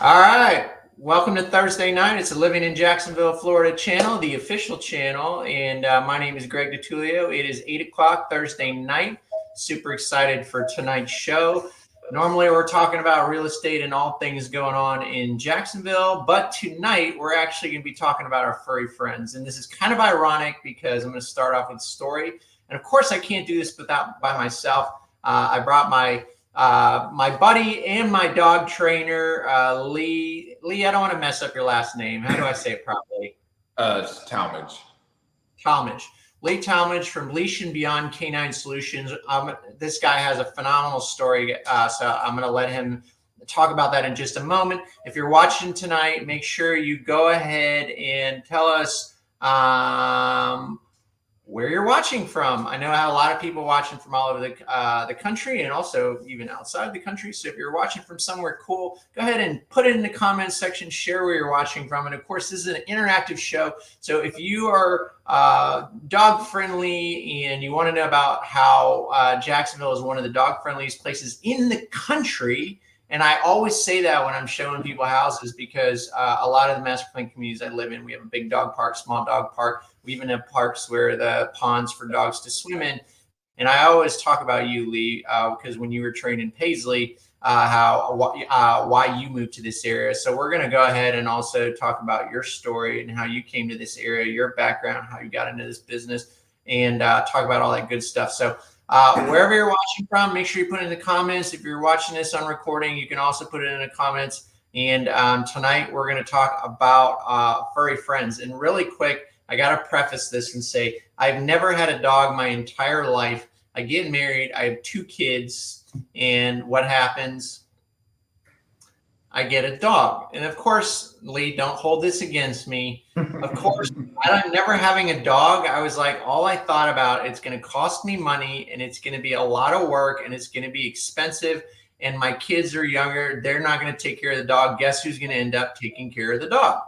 All right. Welcome to Thursday night. It's a Living in Jacksonville, Florida channel, the official channel. And my name is Greg DeTulio. It is 8 o'clock Thursday night. Super excited for tonight's show. Normally, we're talking about real estate and all things going on in Jacksonville. But tonight, we're actually going to be talking about our furry friends. And this is kind of ironic because I'm going to start off with a story. And of course, I can't do this by myself. I brought my buddy and my dog trainer, Lee. Lee, I don't want to mess up your last name. How do I say it properly? It's Talmage. Talmage. Lee Talmage from Leash Beyond K9 Solutions. This guy has a phenomenal story, so I'm going to let him talk about that in just a moment. If you're watching tonight, make sure you go ahead and tell us where you're watching from. I know I have a lot of people watching from all over the country and also even outside the country. So if you're watching from somewhere cool, go ahead and put it in the comments section, share where you're watching from. And of course, this is an interactive show. So if you are dog friendly and you want to know about how Jacksonville is one of the dog friendliest places in the country, and I always say that when I'm showing people houses because a lot of the master plan communities I live in, we have a big dog park, small dog park. We even have parks where the ponds for dogs to swim in. And I always talk about you, Lee, because when you were training Paisley, why you moved to this area. So we're going to go ahead and also talk about your story and how you came to this area, your background, how you got into this business, and talk about all that good stuff. So wherever you're watching from, make sure you put it in the comments. If you're watching this on recording, you can also put it in the comments. And tonight we're going to talk about furry friends. And really quick, I got to preface this and say, I've never had a dog my entire life. I get married. I have 2 kids. And what happens? I get a dog. And of course, Lee, don't hold this against me. Of course, I'm never having a dog. I was like, all I thought about, it's going to cost me money and it's going to be a lot of work and it's going to be expensive. And my kids are younger. They're not going to take care of the dog. Guess who's going to end up taking care of the dog?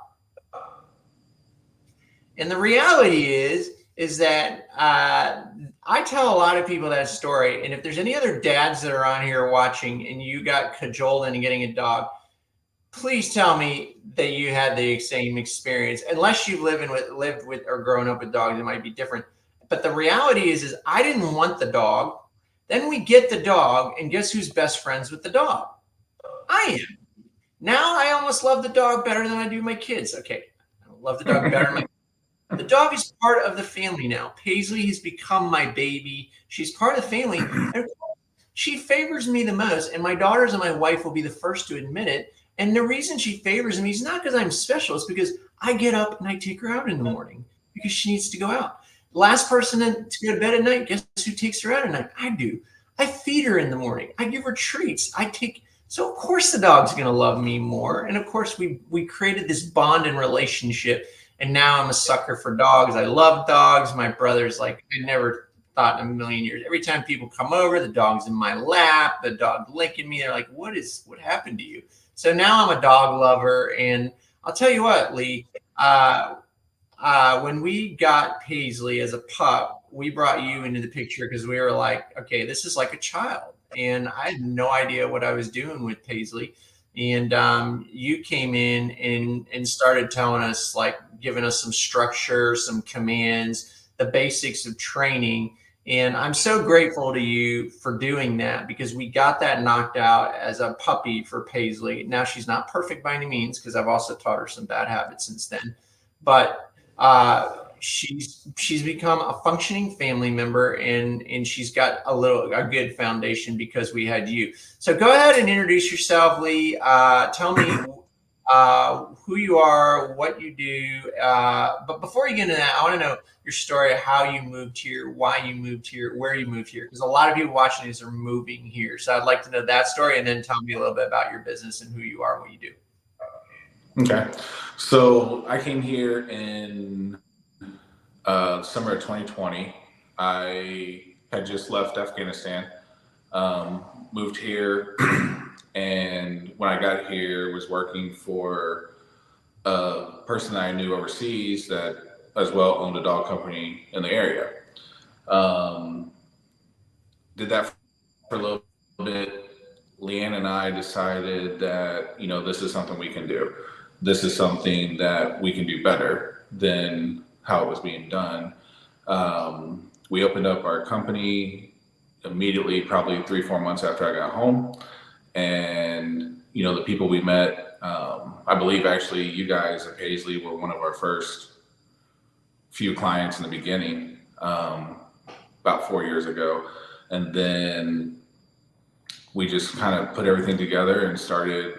And the reality is that I tell a lot of people that story. And if there's any other dads that are on here watching and you got cajoled into getting a dog, please tell me that you had the same experience. Unless you've lived with or grown up with dogs, it might be different. But the reality is I didn't want the dog. Then we get the dog, and guess who's best friends with the dog? I am. Now I almost love the dog better than I do my kids. Okay, I love the dog better than my kids. The dog is part of the family now. Paisley has become my baby. She's part of the family. And she favors me the most, and my daughters and my wife will be the first to admit it. And the reason she favors me is not because I'm special. It's because I get up and I take her out in the morning because she needs to go out. Last person to go to bed at night, guess who takes her out at night? I do. I feed her in the morning. I give her treats. So of course the dog's going to love me more. And of course we created this bond and relationship. And now I'm a sucker for dogs. I love dogs. My brother's like, I never thought in a million years. Every time people come over, the dog's in my lap, the dog licking me. They're like, what happened to you? So now I'm a dog lover. And I'll tell you what, Lee, when we got Paisley as a pup, we brought you into the picture because we were like, okay, this is like a child. And I had no idea what I was doing with Paisley. And you came in and started telling us, like, giving us some structure, some commands, the basics of training. And I'm so grateful to you for doing that because we got that knocked out as a puppy for Paisley. Now she's not perfect by any means because I've also taught her some bad habits since then. But she's become a functioning family member and she's got a good foundation because we had you. So go ahead and introduce yourself, Lee. Tell me who you are, what you do. But before you get into that, I want to know your story, how you moved here, why you moved here, where you moved here, because a lot of people watching this are moving here. So I'd like to know that story and then tell me a little bit about your business and who you are and what you do. Okay. So I came here in summer of 2020. I had just left Afghanistan, moved here, and when I got here, was working for a person that I knew overseas that as well owned a dog company in the area. Did that for a little bit, Leanne and I decided that, this is something we can do. This is something that we can do better than how it was being done. We opened up our company immediately, probably 3-4 months after I got home. And, the people we met, I believe actually you guys at Paisley were one of our first few clients in the beginning, about 4 years ago. And then we just kind of put everything together and started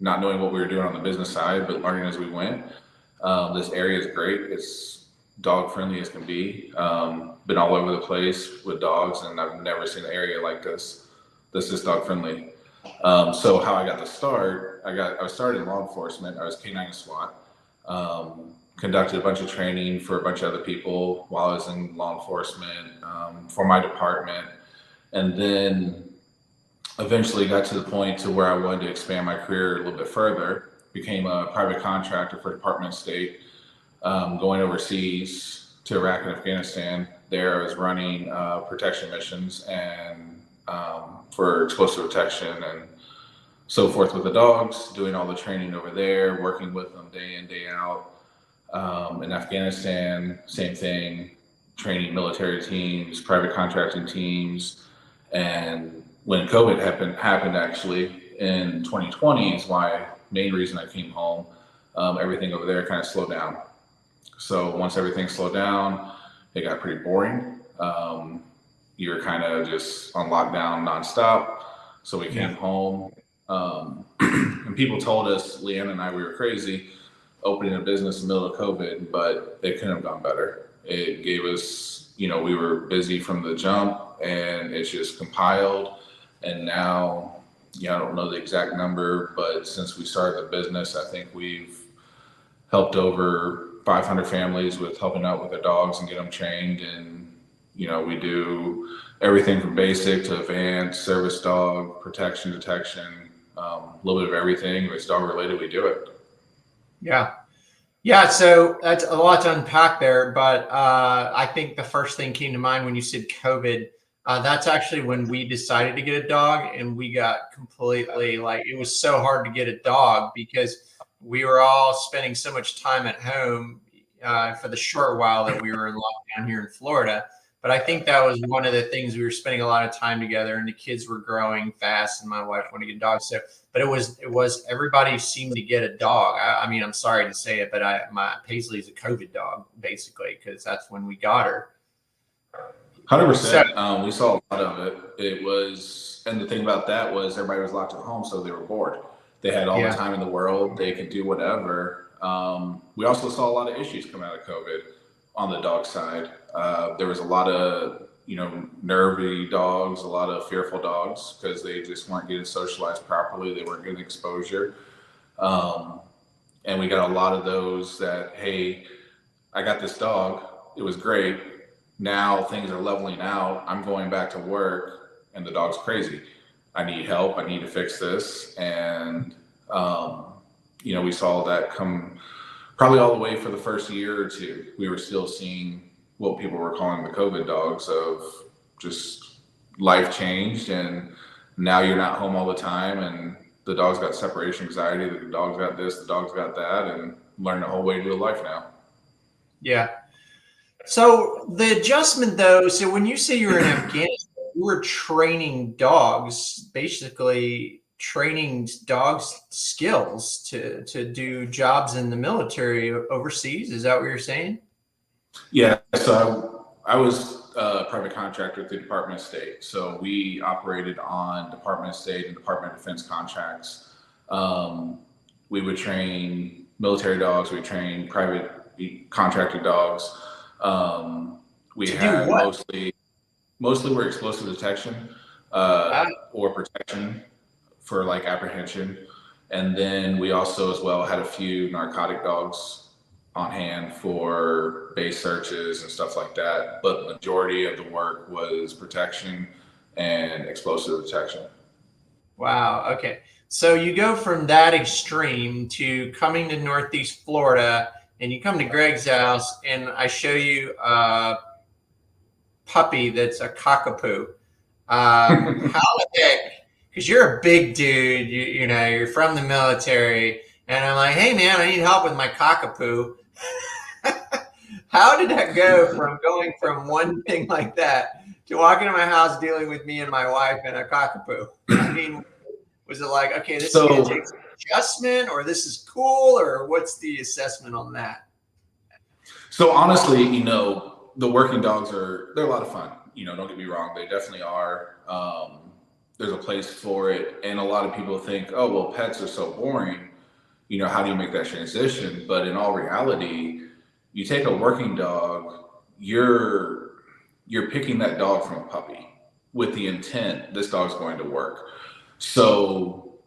not knowing what we were doing on the business side, but learning as we went. This area is great. It's dog friendly as can be. Been all over the place with dogs, and I've never seen an area like this. This is dog friendly. So how I got the start, I started in law enforcement. I was K9 SWAT. Conducted a bunch of training for a bunch of other people while I was in law enforcement, for my department. And then eventually got to the point to where I wanted to expand my career a little bit further. Became a private contractor for Department of State, going overseas to Iraq and Afghanistan. There I was running protection missions and for explosive detection and so forth with the dogs, doing all the training over there, working with them day in, day out. In Afghanistan, same thing, training military teams, private contracting teams. And when COVID happened actually in 2020 is why main reason I came home. Everything over there kind of slowed down. So once everything slowed down, it got pretty boring. You're kind of just on lockdown nonstop. So we came home, and people told us, Leanne and I, we were crazy opening a business in the middle of COVID, but it couldn't have gone better. It gave us, we were busy from the jump, and it's just compiled. And now, I don't know the exact number, but since we started the business, I think we've helped over 500 families with helping out with their dogs and get them trained. And, we do everything from basic to advanced, service dog, protection, detection, a little bit of everything. If it's dog related, we do it. Yeah. Yeah. So that's a lot to unpack there. But I think the first thing came to mind when you said COVID. That's actually when we decided to get a dog, and we got completely it was so hard to get a dog because we were all spending so much time at home for the short while that we were in lockdown here in Florida. But I think that was one of the things. We were spending a lot of time together, and the kids were growing fast, and my wife wanted to get a dog. So, but it was everybody seemed to get a dog. I mean, I'm sorry to say it, but my Paisley is a COVID dog basically because that's when we got her. 100%. We saw a lot of it. It was, and the thing about that was everybody was locked at home, so they were bored. They had all the time in the world. They could do whatever. We also saw a lot of issues come out of COVID on the dog side. There was a lot of, nervy dogs, a lot of fearful dogs because they just weren't getting socialized properly. They weren't getting exposure. And we got a lot of those that, hey, I got this dog. It was great. Now things are leveling out. I'm going back to work and the dog's crazy. I need help. I need to fix this. And, we saw that come probably all the way for the first year or two. We were still seeing what people were calling the COVID dogs of just life changed. And now you're not home all the time. And the dog's got separation anxiety. The dog's got this, the dog's got that, and learn a whole way to do life now. Yeah. So the adjustment though, so when you say you were in Afghanistan, you were training dogs, basically training dogs skills to do jobs in the military overseas. Is that what you're saying? Yeah. So I was a private contractor at the Department of State. So we operated on Department of State and Department of Defense contracts. We would train military dogs. We train private contracted dogs. We had mostly were explosive detection or protection for apprehension. And then we also as well had a few narcotic dogs on hand for base searches and stuff like that. But the majority of the work was protection and explosive detection. Wow. Okay. So you go from that extreme to coming to Northeast Florida, and you come to Greg's house, and I show you a puppy that's a cockapoo. How the heck because you're a big dude, you know, you're from the military, and I'm like, hey man, I need help with my cockapoo. How did that go from going from one thing like that to walking to my house dealing with me and my wife and a cockapoo? I mean, was it like, okay, this is going to take some adjustment, or this is cool, or what's the assessment on that? So honestly, you know, the working dogs they're a lot of fun. You know, don't get me wrong, they definitely are. There's a place for it, and a lot of people think, oh, well, pets are so boring. You know, how do you make that transition? But in all reality, you take a working dog, you're picking that dog from a puppy with the intent this dog's going to work. So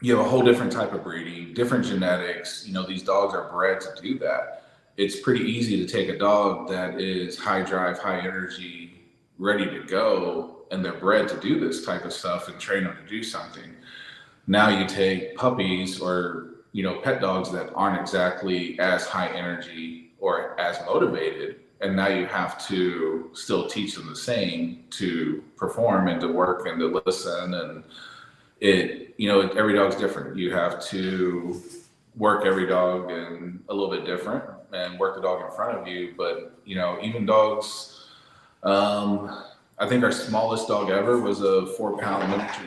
you have a whole different type of breeding, different genetics. You know, these dogs are bred to do that. It's pretty easy to take a dog that is high drive, high energy, ready to go, and they're bred to do this type of stuff and train them to do something. Now you take puppies or, you know, pet dogs that aren't exactly as high energy or as motivated, and now you have to still teach them the same to perform and to work and to listen. And you know, every dog's different. You have to work every dog and a little bit different and work the dog in front of you. But, you know, even dogs, I think our smallest dog ever was a 4-pound miniature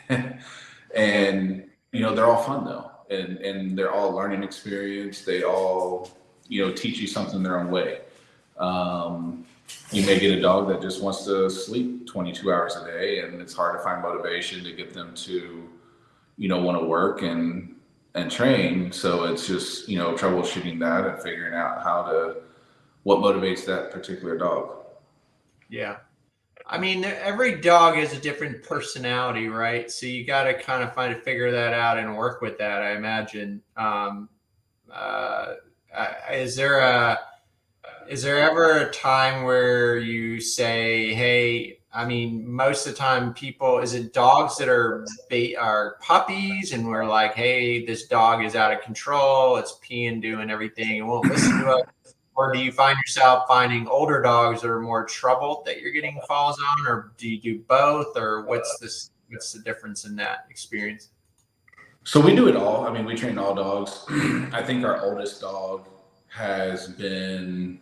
Yorkie. And, you know, they're all fun though. And they're all learning experience. They all, you know, teach you something their own way. You may get a dog that just wants to sleep 22 hours a day, and it's hard to find motivation to get them to, you know, want to work and train. So it's just, you know, troubleshooting that and figuring out what motivates that particular dog. Yeah. I mean, every dog has a different personality, right? So you got to kind of figure that out and work with that, I imagine. Is there ever a time where you say, hey, I mean, most of the time is it dogs that are puppies and we're like, hey, this dog is out of control, it's peeing, doing everything, it won't listen to us? Or do you find yourself finding older dogs that are more troubled that you're getting calls on, or do you do both, or what's the difference in that experience? So we do it all. I mean, we train all dogs. I think our oldest dog has been,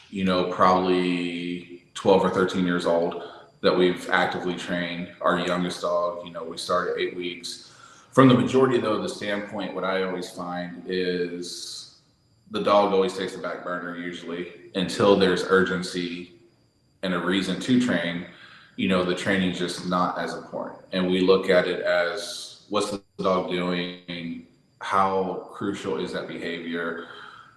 you know, probably 12 or 13 years old that we've actively trained. Our youngest dog, you know, we started at 8 weeks. From the majority, though, the standpoint, what I always find is the dog always takes the back burner usually until there's urgency and a reason to train. You know, the training is just not as important. And we look at it as, what's the dog doing? How crucial is that behavior?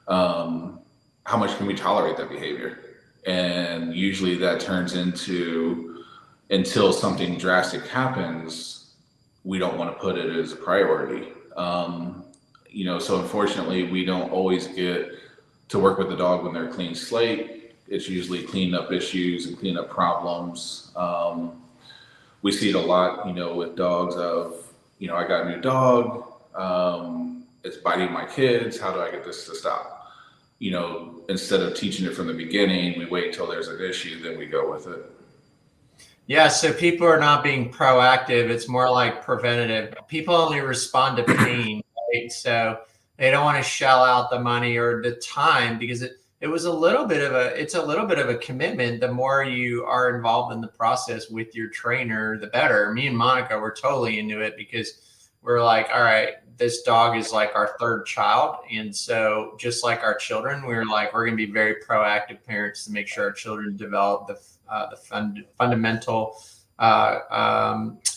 How much can we tolerate that behavior? And usually that turns into, until something drastic happens, we don't want to put it as a priority. You know, so unfortunately, we don't always get to work with the dog when they're a clean slate. It's usually clean up issues and clean up problems. We see it a lot, you know, with dogs of, you know, I got a new dog. It's biting my kids. How do I get this to stop? You know, instead of teaching it from the beginning, we wait till there's an issue, then we go with it. Yeah, so people are not being proactive. It's more like preventative. People only respond to pain, right? So they don't want to shell out the money or the time, because it's a little bit of a commitment. The more you are involved in the process with your trainer, the better. Me and Monica were totally into it because we're like, all right, this dog is like our third child. And so just like our children, we're going to be very proactive parents to make sure our children develop the fundamental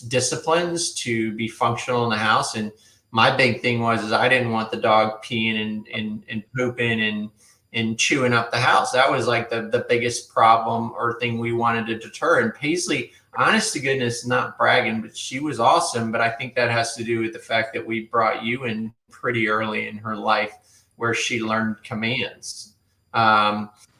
disciplines to be functional in the house. And my big thing is I didn't want the dog peeing and pooping and chewing up the house. That was like the biggest problem or thing we wanted to deter. And Paisley, honest to goodness, not bragging, but she was awesome. But I think that has to do with the fact that we brought you in pretty early in her life where she learned commands.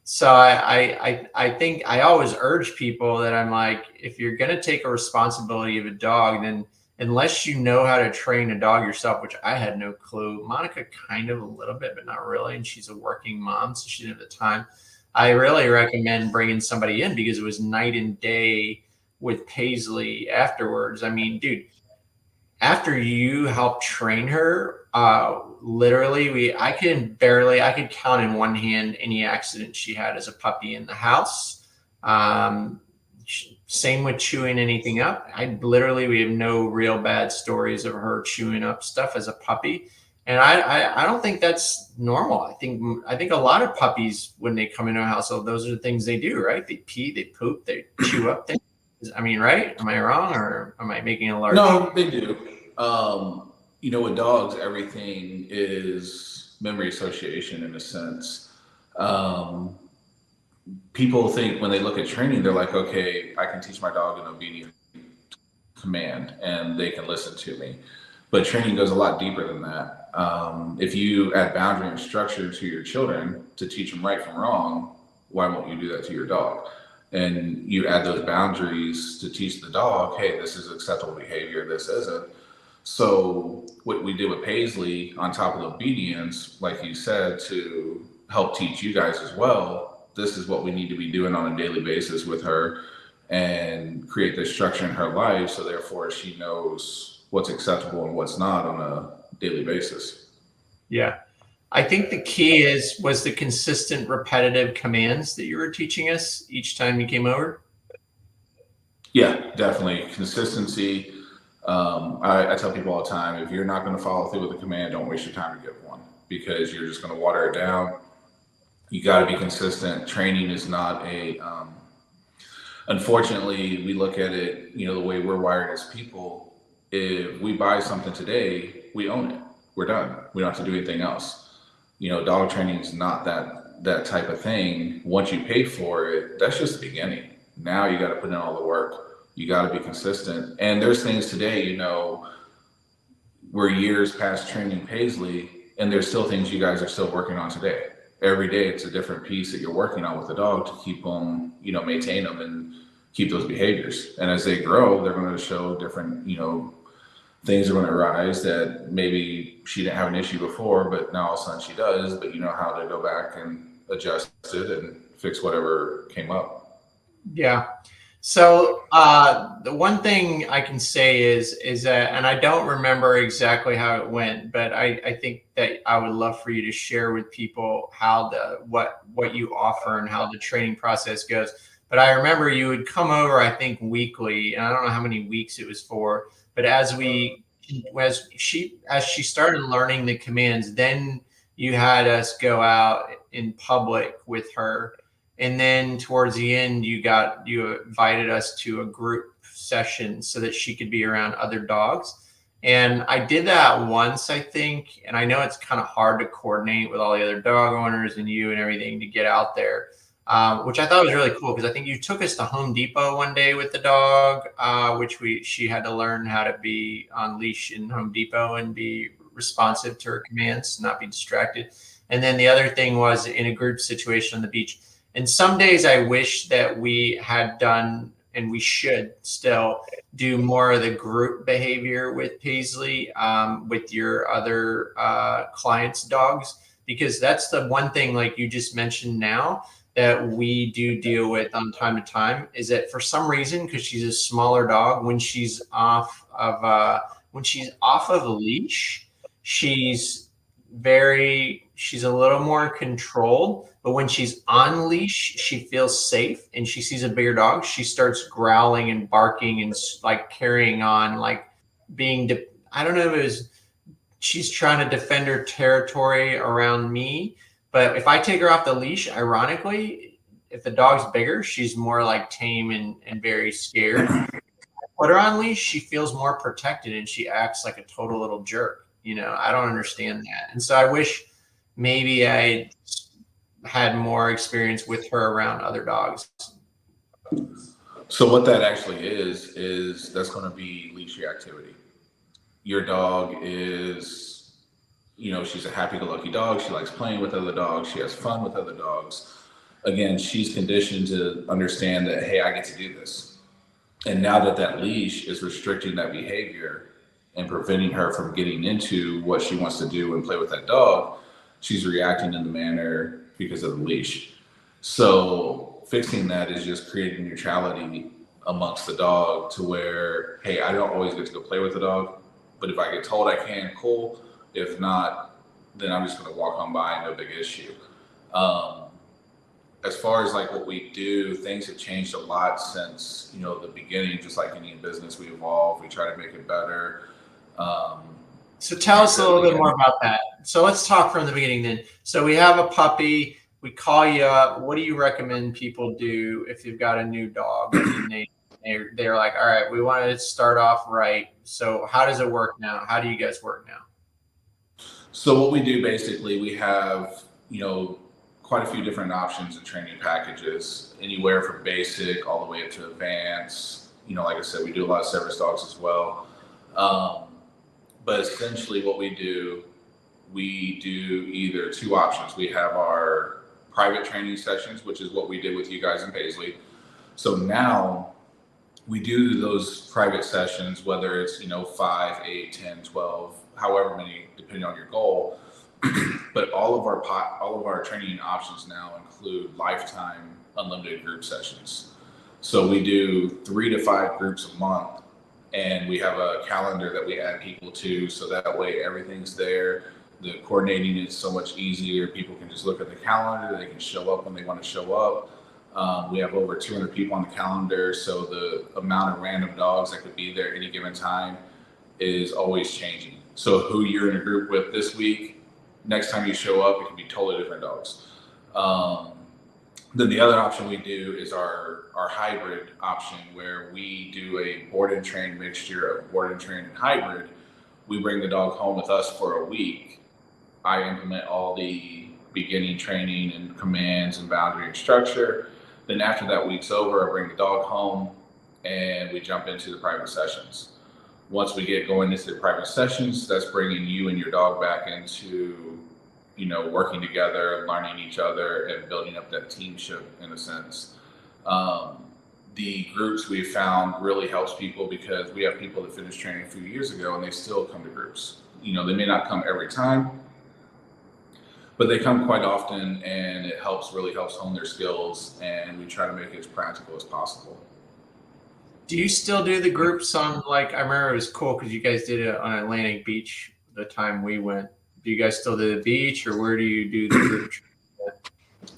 So I think I always urge people that I'm like, if you're going to take a responsibility of a dog, then unless you know how to train a dog yourself, which I had no clue. Monica kind of a little bit, but not really. And she's a working mom, so she didn't have the time. I really recommend bringing somebody in because it was night and day with Paisley afterwards. I mean, dude, after you helped train her, literally I could count in one hand any accidents she had as a puppy in the house. Same with chewing anything up. We have no real bad stories of her chewing up stuff as a puppy. And I don't think that's normal. I think a lot of puppies, when they come into a household, those are the things they do, right? They pee, they poop, they chew up things. I mean, right? Am I wrong, or am I making a large? No, they do. With dogs, everything is memory association in a sense. People think when they look at training, they're like, okay, I can teach my dog an obedient command and they can listen to me. But training goes a lot deeper than that. If you add boundary and structure to your children to teach them right from wrong, why won't you do that to your dog? And you add those boundaries to teach the dog, hey, this is acceptable behavior, this isn't. So what we did with Paisley, on top of obedience, like you said, to help teach you guys as well, this is what we need to be doing on a daily basis with her and create this structure in her life. So therefore she knows what's acceptable and what's not on a daily basis. Yeah. I think the key was the consistent repetitive commands that you were teaching us each time you came over. Yeah, definitely. Consistency. I tell people all the time, if you're not going to follow through with a command, don't waste your time to give one, because you're just going to water it down. You got to be consistent. Training is not unfortunately, we look at it, the way we're wired as people. If we buy something today, we own it. We're done. We don't have to do anything else. Dog training is not that type of thing. Once you pay for it, that's just the beginning. Now you got to put in all the work. You got to be consistent. And there's things today, we're years past training Paisley, and there's still things you guys are still working on today. Every day it's a different piece that you're working on with the dog to keep them, maintain them and keep those behaviors. And as they grow, they're going to show different, things are going to arise that maybe she didn't have an issue before, but now all of a sudden she does. But you know how to go back and adjust it and fix whatever came up. Yeah. So the one thing I can say is that, and I don't remember exactly how it went, but I think that I would love for you to share with people how what you offer and how the training process goes. But I remember you would come over, I think, weekly, and I don't know how many weeks it was for. But as she started learning the commands, then you had us go out in public with her. And then towards the end, you invited us to a group session so that she could be around other dogs. And I did that once, I think. And I know it's kind of hard to coordinate with all the other dog owners and you and everything to get out there, which I thought was really cool, because I think you took us to Home Depot one day with the dog, she had to learn how to be on leash in Home Depot and be responsive to her commands, not be distracted. And then the other thing was in a group situation on the beach. And some days I wish that we had done, and we should still do more of the group behavior with Paisley, with your other clients' dogs, because that's the one thing, like you just mentioned now, that we do deal with on time to time, is that for some reason, because she's a smaller dog, when she's off of a leash, she's a little more controlled. But when she's on leash, she feels safe, and she sees a bigger dog, she starts growling and barking and like carrying on, like I don't know if it was she's trying to defend her territory around me. But if I take her off the leash, ironically, if the dog's bigger, she's more like tame and very scared. Put her on leash, she feels more protected and she acts like a total little jerk. I don't understand that. And so I wish maybe I had more experience with her around other dogs. So what that actually is that's going to be leash reactivity. Your dog is, she's a happy-go-lucky dog. She likes playing with other dogs. She has fun with other dogs. Again, she's conditioned to understand that, hey, I get to do this. And now that leash is restricting that behavior and preventing her from getting into what she wants to do and play with that dog, she's reacting in the manner because of the leash. So fixing that is just creating neutrality amongst the dog to where, hey, I don't always get to go play with the dog, but if I get told I can, cool. If not, then I'm just going to walk on by, no big issue. As far as like what we do, things have changed a lot since, the beginning. Just like any business, we evolve, we try to make it better. So tell us a little bit more about that. So let's talk from the beginning then. So we have a puppy, we call you up. What do you recommend people do if they've got a new dog and they're like, all right, we want to start off right. So how does it work now? How do you guys work now? So what we do basically, we have, quite a few different options and training packages, anywhere from basic all the way up to advanced. Like I said, we do a lot of service dogs as well. But essentially what we do either two options. We have our private training sessions, which is what we did with you guys in Paisley. So now we do those private sessions, whether it's, 5, 8, 10, 12, however many, depending on your goal. But all of our training options now include lifetime unlimited group sessions. So we do 3 to 5 groups a month, and we have a calendar that we add people to, so that way everything's there. The coordinating is so much easier. People can just look at the calendar. They can show up when they want to show up. We have over 200 people on the calendar, so the amount of random dogs that could be there at any given time is always changing. So who you're in a group with this week, next time you show up, it can be totally different dogs. Then the other option we do is our hybrid option, where we do a board and train mixture of board and train and hybrid. We bring the dog home with us for a week. I implement all the beginning training and commands and boundary and structure. Then after that week's over, I bring the dog home and we jump into the private sessions. Once we get going into the private sessions, that's bringing you and your dog back into, working together, learning each other, and building up that teamship in a sense. The groups we've found really helps people, because we have people that finished training a few years ago and they still come to groups. They may not come every time, but they come quite often, and it really helps hone their skills, and we try to make it as practical as possible. Do you still do the groups on, I remember it was cool because you guys did it on Atlantic Beach the time we went. Do you guys still do the beach, or where do you do the group?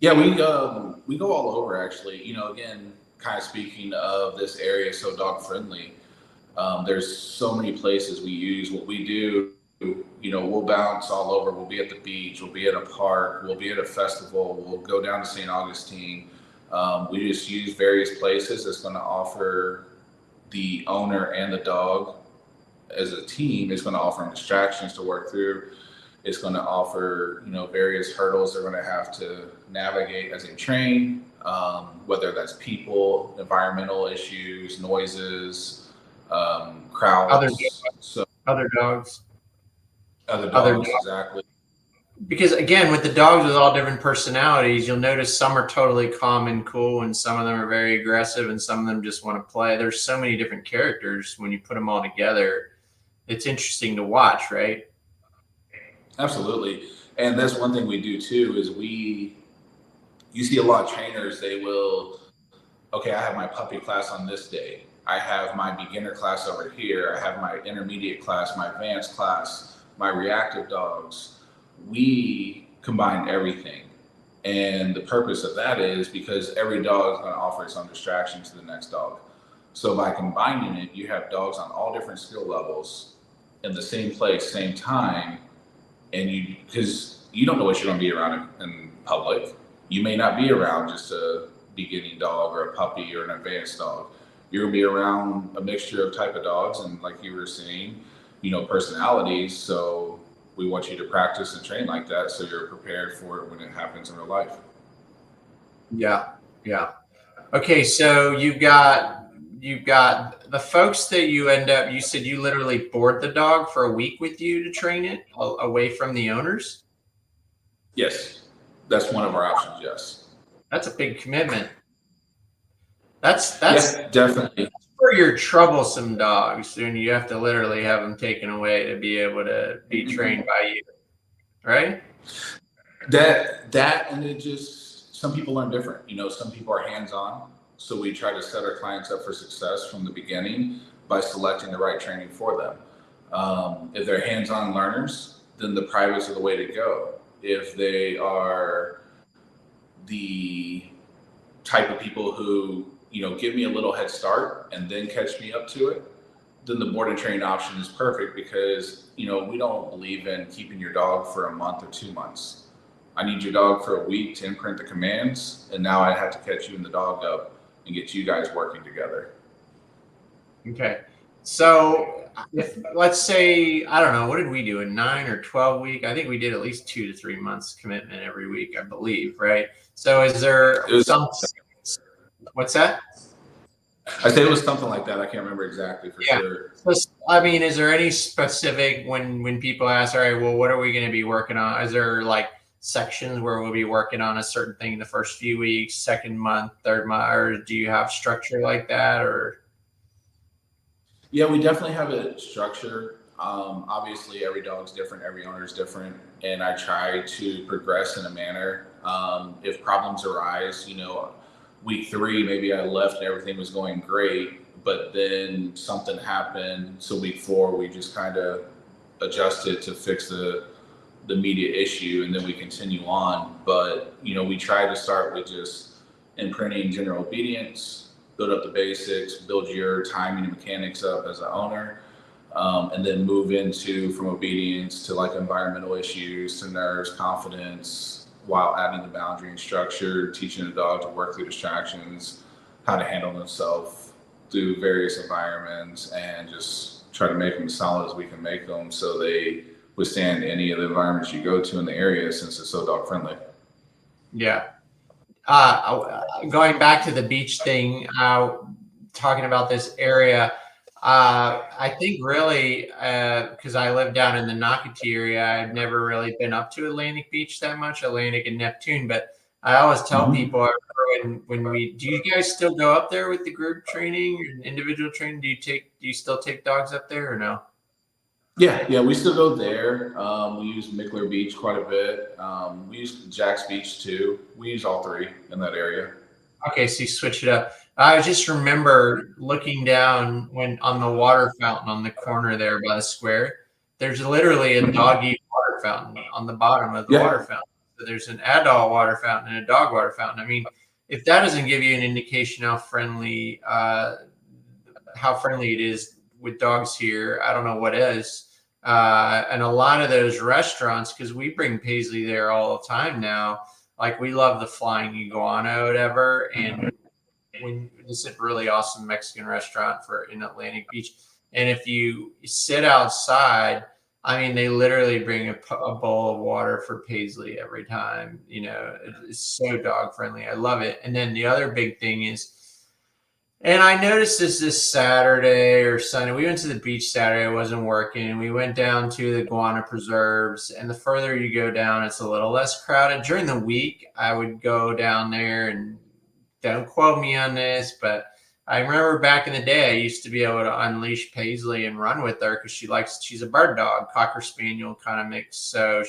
Yeah, we go all over actually. Again, kind of speaking of this area, so dog friendly. There's so many places we use. What we do, we'll bounce all over. We'll be at the beach. We'll be at a park. We'll be at a festival. We'll go down to St. Augustine. We just use various places that's going to offer the owner and the dog as a team. It's going to offer them distractions to work through. It's going to offer, various hurdles they're going to have to navigate as they train, whether that's people, environmental issues, noises, crowds. Other dogs. Other dogs, exactly. Because again, with the dogs with all different personalities, you'll notice some are totally calm and cool, and some of them are very aggressive, and some of them just want to play. There's so many different characters when you put them all together. It's interesting to watch, right? Absolutely. And that's one thing we do too, is you see a lot of trainers, they will, okay, I have my puppy class on this day. I have my beginner class over here. I have my intermediate class, my advanced class, my reactive dogs. We combine everything. And the purpose of that is because every dog is going to offer its own distraction to the next dog. So by combining it, you have dogs on all different skill levels in the same place, same time. And because you don't know what you're going to be around in public. You may not be around just a beginning dog or a puppy or an advanced dog. You're going to be around a mixture of type of dogs, and like you were saying, personalities. So we want you to practice and train like that, so you're prepared for it when it happens in real life. Yeah. Okay, so you've got the folks that you said you literally board the dog for a week with you to train it away from the owners? Yes, that's one of our options. Yes. That's a big commitment. That's definitely for your troublesome dogs, and you have to literally have them taken away to be able to be trained by you, right? That and it just, some people learn different. Some people are hands-on. So we try to set our clients up for success from the beginning by selecting the right training for them. If they're hands-on learners, then the privates are the way to go. If they are the type of people who, give me a little head start and then catch me up to it, then the board and train option is perfect because, we don't believe in keeping your dog for a month or 2 months. I need your dog for a week to imprint the commands, and now I have to catch you and the dog up and get you guys working together. Okay. So if, let's say, I don't know, what did we do, a 9 or 12 week? I think we did at least 2 to 3 months commitment every week, I believe, right? So is there what's that? I say it was something like that. I can't remember exactly for sure. I mean, is there any specific, when people ask, all right, well, what are we going to be working on? Is there like sections where we'll be working on a certain thing the first few weeks, second month, third month, or do you have structure like that? Or yeah, we definitely have a structure. Obviously, every dog's different, every owner's different, and I try to progress in a manner. If problems arise, week 3, maybe I left and everything was going great, but then something happened. So week 4, we just kind of adjusted to fix the immediate issue, and then we continue on. But, we try to start with just imprinting general obedience, build up the basics, build your timing and mechanics up as an owner, and then move into from obedience to like environmental issues, to nerves, confidence, while adding the boundary and structure, teaching the dog to work through distractions, how to handle themselves through various environments, and just try to make them as solid as we can make them so they withstand any of the environments you go to in the area, since it's so dog friendly. Yeah. Going back to the beach thing, talking about this area, I think really, because I live down in the Nocatee area, I've never really been up to Atlantic Beach that much, Atlantic and Neptune, but I always tell people do you guys still go up there with the group training and individual training? Do you still take dogs up there or no? Yeah, we still go there. We use Mickler Beach quite a bit. We use Jack's Beach too. We use all 3 in that area. Okay, so you switch it up. I just remember looking down on the water fountain on the corner there by the square. There's literally a doggy water fountain on the bottom of the water fountain. So there's an adult water fountain and a dog water fountain. I mean, if that doesn't give you an indication how friendly it is with dogs here, I don't know what is. And a lot of those restaurants, because we bring Paisley there all the time now, like we love the Flying Iguana or whatever. And this is a really awesome Mexican restaurant in Atlantic Beach. And if you sit outside, I mean, they literally bring a bowl of water for Paisley every time. It's so dog friendly. I love it. And then the other big thing is, and I noticed this Saturday or Sunday, we went to the beach Saturday, it wasn't working. And we went down to the iguana preserves, and the further you go down, it's a little less crowded. During the week, I would go down there, and don't quote me on this, but I remember back in the day, I used to be able to unleash Paisley and run with her because she's a bird dog, Cocker Spaniel kind of mix. So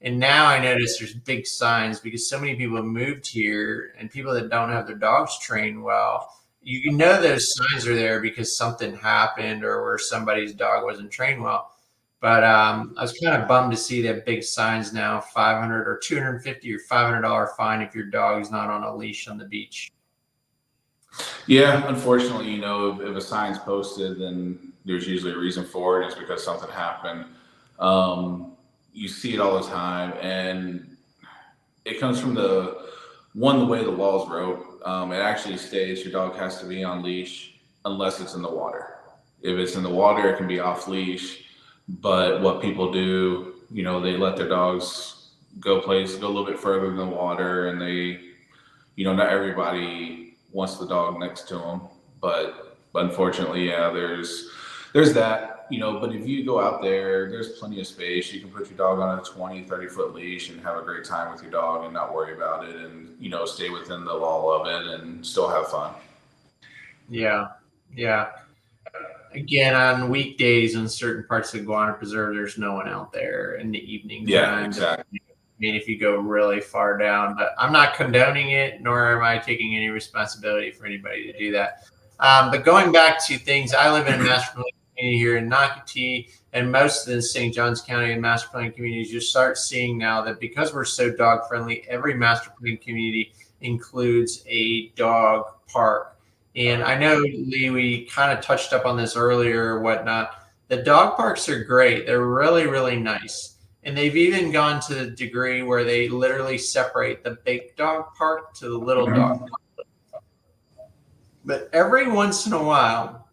and now I notice there's big signs because so many people have moved here, and people that don't have their dogs trained well, you know those signs are there because something happened or where somebody's dog wasn't trained well. But I was kind of bummed to see that big signs now, $500 or $250 or $500 fine if your dog's not on a leash on the beach. Yeah, unfortunately, if a sign's posted, then there's usually a reason for it. It's because something happened. You see it all the time, and it comes from the way the laws wrote. It actually states your dog has to be on leash unless it's in the water. If it's in the water, it can be off leash. But what people do, they let their dogs go a little bit further than the water, and they, not everybody wants the dog next to them. But unfortunately, yeah, there's that. But if you go out there, there's plenty of space. You can put your dog on a 20, 30-foot leash and have a great time with your dog and not worry about it, and, stay within the law of it and still have fun. Yeah. Again, on weekdays in certain parts of the Iguana Preserve, there's no one out there in the evening. Yeah, exactly. mean, if you go really far down, but I'm not condoning it, nor am I taking any responsibility for anybody to do that. But going back to things, I live in a master plan community here in Nocatee, and most of the St. Johns County and master plan communities, you start seeing now that because we're so dog friendly, every master plan community includes a dog park. And I know, Lee, we kind of touched up on this earlier or whatnot. The dog parks are great. They're really, really nice. And they've even gone to the degree where they literally separate the big dog park to the little dog park. But every once in a while,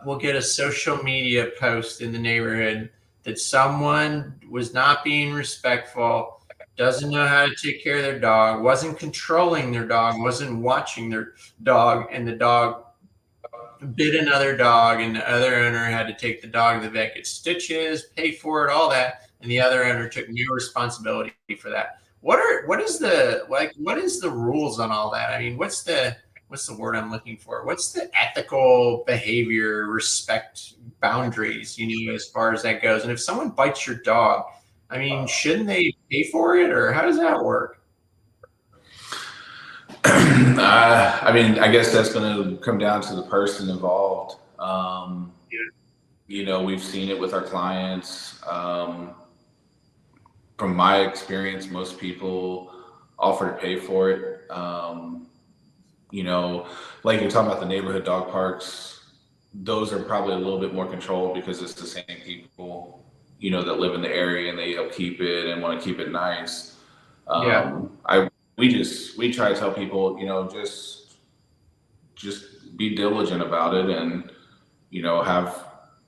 we'll get a social media post in the neighborhood that someone was not being respectful, doesn't know how to take care of their dog, wasn't controlling their dog, wasn't watching their dog, and the dog bit another dog, and the other owner had to take the dog to the vet, get stitches, pay for it, all that. And the other owner took no responsibility for that. What is the rules on all that? I mean, what's the word I'm looking for? What's the ethical behavior, respect, boundaries, as far as that goes? And if someone bites your dog, I mean, shouldn't they pay for it, or how does that work? I mean, I guess that's going to come down to the person involved. We've seen it with our clients. From my experience, most people offer to pay for it. Like you're talking about the neighborhood dog parks, those are probably a little bit more controlled because it's the same people, that live in the area and they upkeep it and want to keep it nice. We try to tell people, just be diligent about it and, have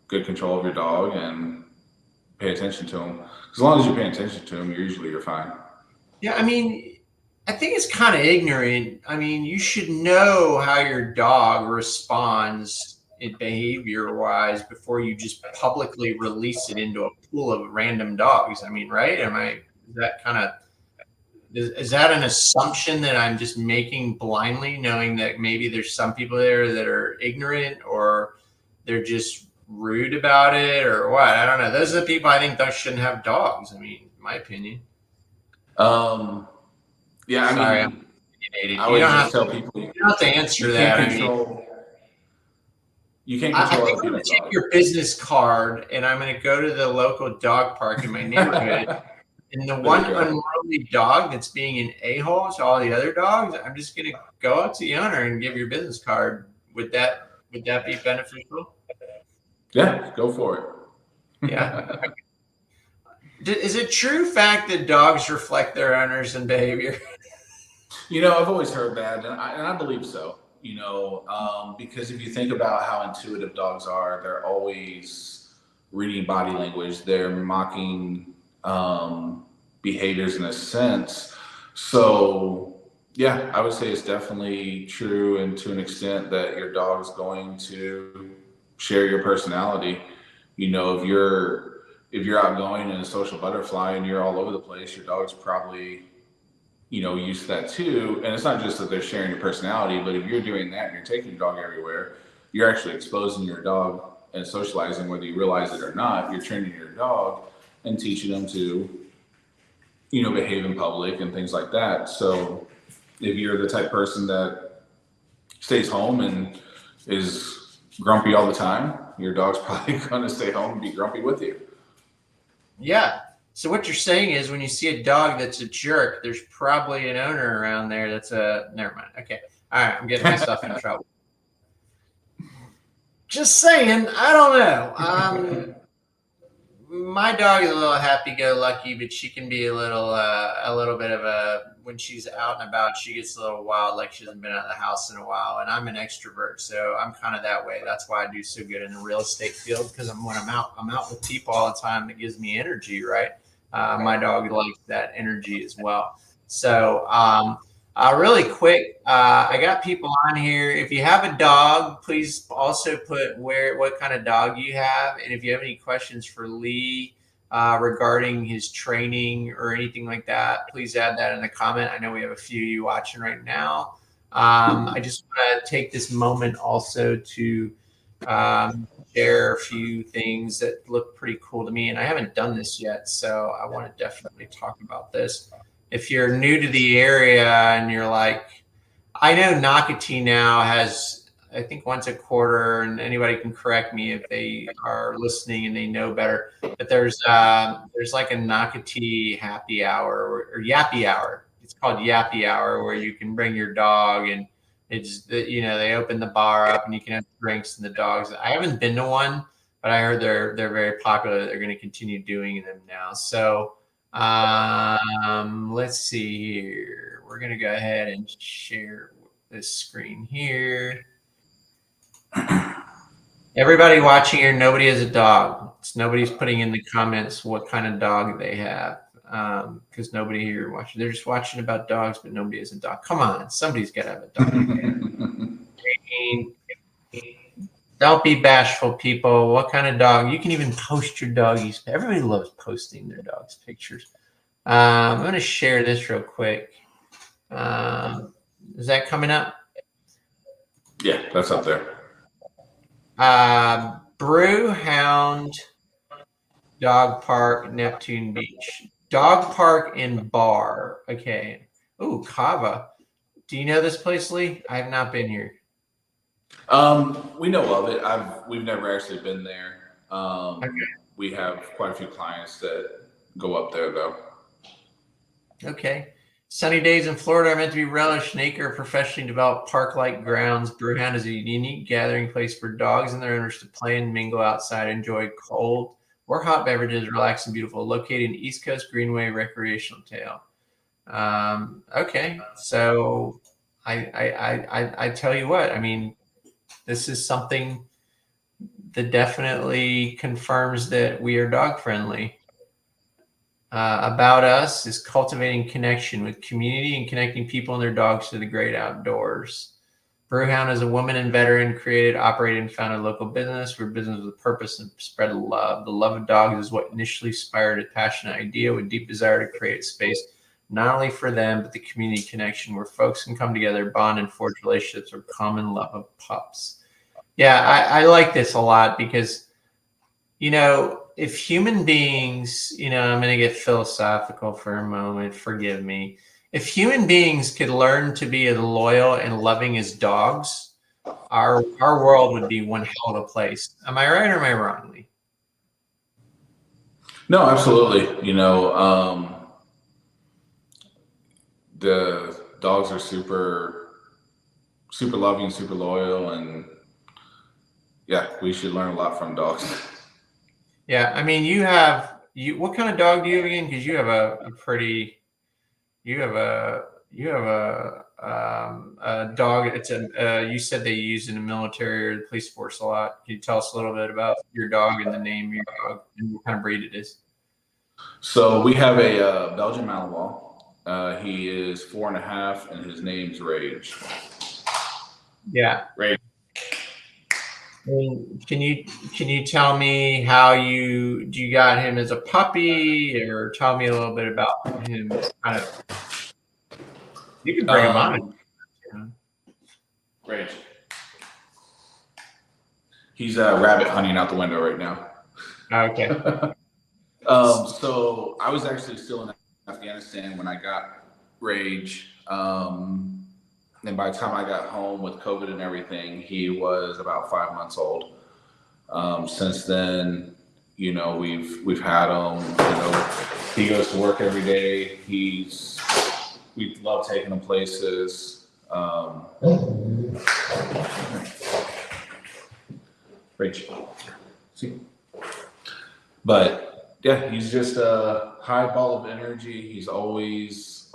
good control of your dog and pay attention to them. As long as you're paying attention to them, you're fine. Yeah, I mean, I think it's kind of ignorant. I mean, you should know how your dog responds behavior-wise before you just publicly release it into a pool of random dogs. I mean, right? Is that an assumption that I'm just making blindly, knowing that maybe there's some people there that are ignorant or they're just rude about it or what? I don't know. Those are the people I think that shouldn't have dogs. I mean, in my opinion. Yeah, Sorry, I'm always just tell people you don't have to answer that. You can't control I'm going to take your business card and I'm going to go to the local dog park in my neighborhood. And the one unruly dog that's being an a-hole to all the other dogs, I'm just going to go up to the owner and give your business card. Would that be beneficial? Yeah, go for it. Yeah. Is it true fact that dogs reflect their owners in behavior? I've always heard that, and I believe so. Because if you think about how intuitive dogs are, they're always reading body language. They're mocking behaviors in a sense. So yeah, I would say it's definitely true, and to an extent that your dog's going to share your personality. If you're outgoing and a social butterfly and you're all over the place, your dog's probably used to that too. And it's not just that they're sharing your personality, but if you're doing that and you're taking your dog everywhere, you're actually exposing your dog and socializing, whether you realize it or not. You're training your dog and teaching them to behave in public and things like that. So if you're the type of person that stays home and is grumpy all the time, your dog's probably going to stay home and be grumpy with you. Yeah. So what you're saying is when you see a dog that's a jerk, there's probably an owner around there that's never mind. Okay. All right. I'm getting myself in trouble. Just saying. I don't know. My dog is a little happy-go-lucky, but she can be a little bit of a, when she's out and about, she gets a little wild, like she hasn't been out of the house in a while. And I'm an extrovert, so I'm kind of that way. That's why I do so good in the real estate field, because when I'm out with people all the time. It gives me energy, right? My dog likes that energy as well. So really quick, I got people on here. If you have a dog, please also put what kind of dog you have. And if you have any questions for Lee regarding his training or anything like that, please add that in the comment. I know we have a few of you watching right now. I just want to take this moment also to share a few things that look pretty cool to me. And I haven't done this yet, so I want to definitely talk about this. If you're new to the area and you're like, I know Nocatee now has, I think, once a quarter, and anybody can correct me if they are listening and they know better. But there's like a Nocatee happy hour or yappy hour. It's called yappy hour, where you can bring your dog, and it's, you know, they open the bar up and you can have drinks and the dogs. I haven't been to one, but I heard they're very popular. They're going to continue doing them now. So let's see here. We're going to go ahead and share this screen here. Everybody watching here, nobody has a dog. Nobody's putting in the comments what kind of dog they have, because nobody here watching. They're just watching about dogs, but nobody has a dog. Come on, somebody's got to have a dog. Don't be bashful, people. What kind of dog? You can even post your doggies. Everybody loves posting their dogs' pictures. I'm going to share this real quick. Is that coming up? Yeah, that's up there. Brew Hound Dog Park, Neptune Beach. Dog Park and Bar. Okay. Ooh, Kava. Do you know this place, Lee? I have not been here. We know of it. We've never actually been there. Okay. We have quite a few clients that go up there, though. Okay. Sunny days in Florida are meant to be relished in acre professionally developed park-like grounds. Brewhound is a unique gathering place for dogs and their owners to play and mingle outside, enjoy cold or hot beverages, relax and beautiful. Located in East Coast Greenway Recreational Trail. Okay, so I tell you what, I mean, this is something that definitely confirms that we are dog friendly. About us is cultivating connection with community and connecting people and their dogs to the great outdoors. Brewhound is a woman and veteran created, operated, and founded a local business. We're a business with a purpose and spread love. The love of dogs is what initially inspired a passionate idea with deep desire to create a space not only for them, but the community connection where folks can come together, bond, and forge relationships with common love of pups. Yeah, I like this a lot because, you know, if human beings, you know, I'm going to get philosophical for a moment, forgive me. If human beings could learn to be as loyal and loving as dogs, our world would be one hell of a place. Am I right or am I wrong, Lee? No, absolutely. You know, the dogs are super loving, super loyal, and yeah, we should learn a lot from dogs. Yeah, I mean, what kind of dog do you have again? Because you have a dog. It's you said they use in the military or the police force a lot. Can you tell us a little bit about your dog and the name of your dog and what kind of breed it is? So we have a Belgian Malinois. He is 4.5, and his name's Rage. Yeah, Rage. Can you tell me how you got him as a puppy, or tell me a little bit about him? Kind of, you can bring him on. Rage. He's rabbit hunting out the window right now. Okay. So I was actually still in Afghanistan when I got Rage. And by the time I got home with COVID and everything, he was about 5 months old. Since then, you know, we've had him. You know, he goes to work every day. We love taking him places. Rachel, see, but yeah, he's just a high ball of energy. He's always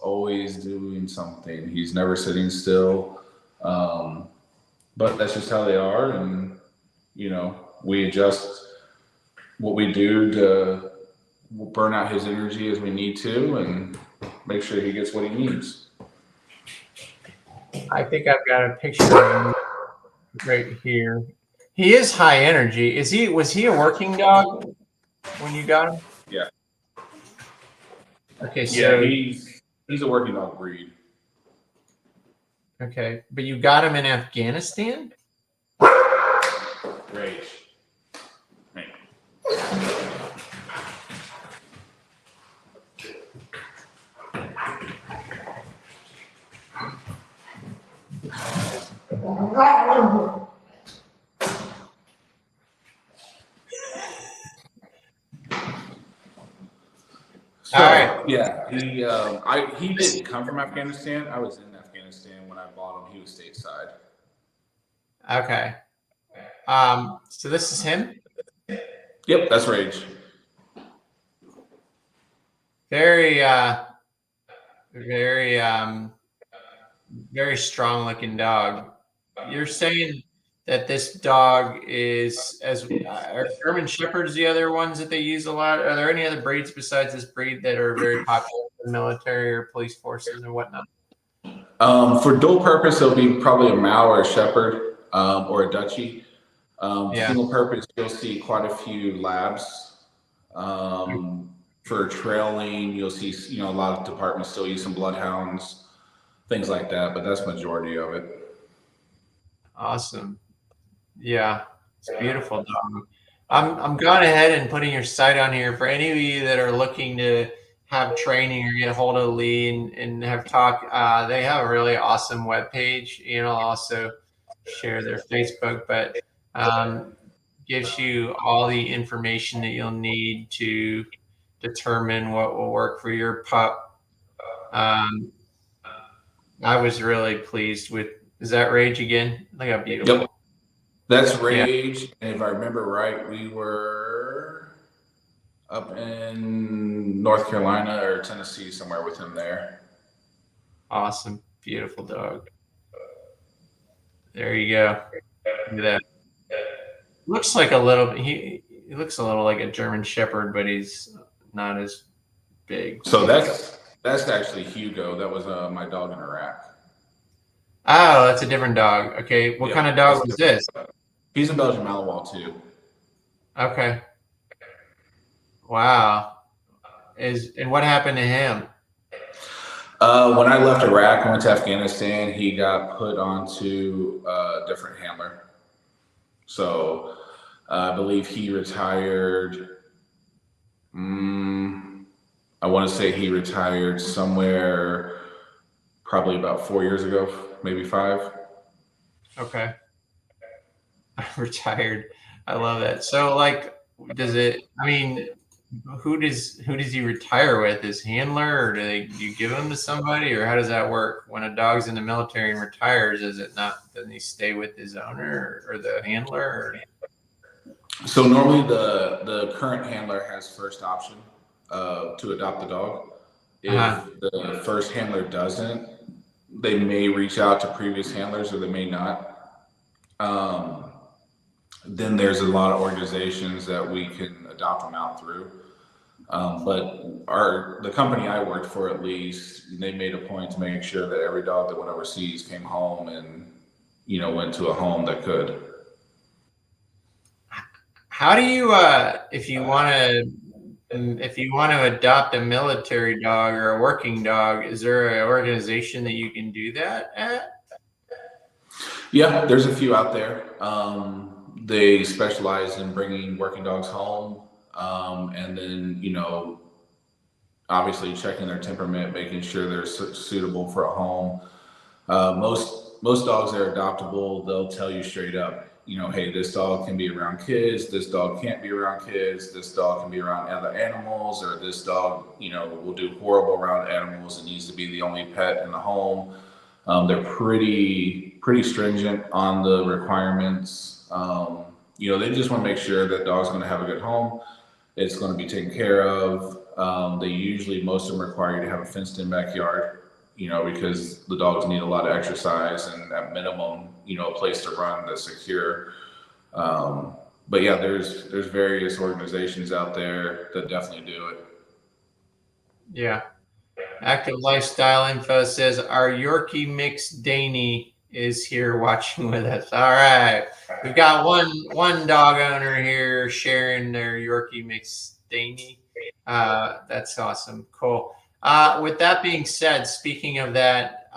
doing something. He's never sitting still. But that's just how they are, and you know, we adjust what we do to burn out his energy as we need to, and make sure he gets what he needs. I think I've got a picture of him right here. He is high energy. Was he a working dog when you got him? Yeah. Okay, so yeah, he's a working dog breed. Okay, but you got him in Afghanistan? Right. So, All right. yeah, he didn't come from Afghanistan. I was in Afghanistan when I bought him. He was stateside. Okay. So this is him. Yep, that's Rage. Very, very, very strong looking dog. You're saying that this dog is are German Shepherds the other ones that they use a lot? Are there any other breeds besides this breed that are very popular in the military or police forces and whatnot? For dual purpose, it'll be probably a Mal or a Shepherd or a Dutchie. Yeah. Single purpose, you'll see quite a few labs. For trailing, you'll see a lot of departments still use some bloodhounds, things like that, but that's majority of it. Awesome. Yeah, it's a beautiful dog. I'm going ahead and putting your site on here for any of you that are looking to have training or get a hold of Lee and have talk. They have a really awesome webpage, and I'll also share their Facebook, but gives you all the information that you'll need to determine what will work for your pup. I was really pleased with. Is that Rage again? Look how beautiful. Yep. That's Rage. Yeah. And if I remember right, we were up in North Carolina or Tennessee, somewhere with him there. Awesome. Beautiful dog. There you go. Look at that. Looks like a little, he looks a little like a German Shepherd, but he's not as big. So that's actually Hugo. That was my dog in Iraq. Oh, that's a different dog. Okay. What kind of dog was this? He's a Belgian Malinois too. Okay. Wow. And what happened to him? When I left Iraq and went to Afghanistan, he got put onto a different handler. So I believe he retired. I want to say he retired somewhere probably about 4 years ago, maybe 5. Okay. Retired. I love that. So like, who does he retire with? His handler, or do you give him to somebody, or how does that work? When a dog's in the military and retires, doesn't he stay with his owner or the handler? Or? So normally the current handler has first option to adopt the dog. If the first handler doesn't, they may reach out to previous handlers or they may not. Then there's a lot of organizations that we can adopt them out through. But the company I worked for, at least, they made a point to make sure that every dog that went overseas came home and, went to a home that could. How do you, if you want to adopt a military dog or a working dog, is there an organization that you can do that at? Yeah, there's a few out there. They specialize in bringing working dogs home, and then, obviously checking their temperament, making sure they're suitable for a home. Most dogs that are adoptable, they'll tell you straight up, hey, this dog can be around kids, this dog can't be around kids, this dog can be around other animals, or this dog, will do horrible around animals and needs to be the only pet in the home. They're pretty stringent on the requirements. They just want to make sure that dog's going to have a good home. It's going to be taken care of. They usually, most of them require you to have a fenced in backyard, because the dogs need a lot of exercise and at minimum, a place to run that's secure. But yeah, there's various organizations out there that definitely do it. Yeah. Active Lifestyle Info says our Yorkie mix Danny is here watching with us. All right. We've got one dog owner here sharing their Yorkie mix Danny. That's awesome. Cool. With that being said, speaking of that,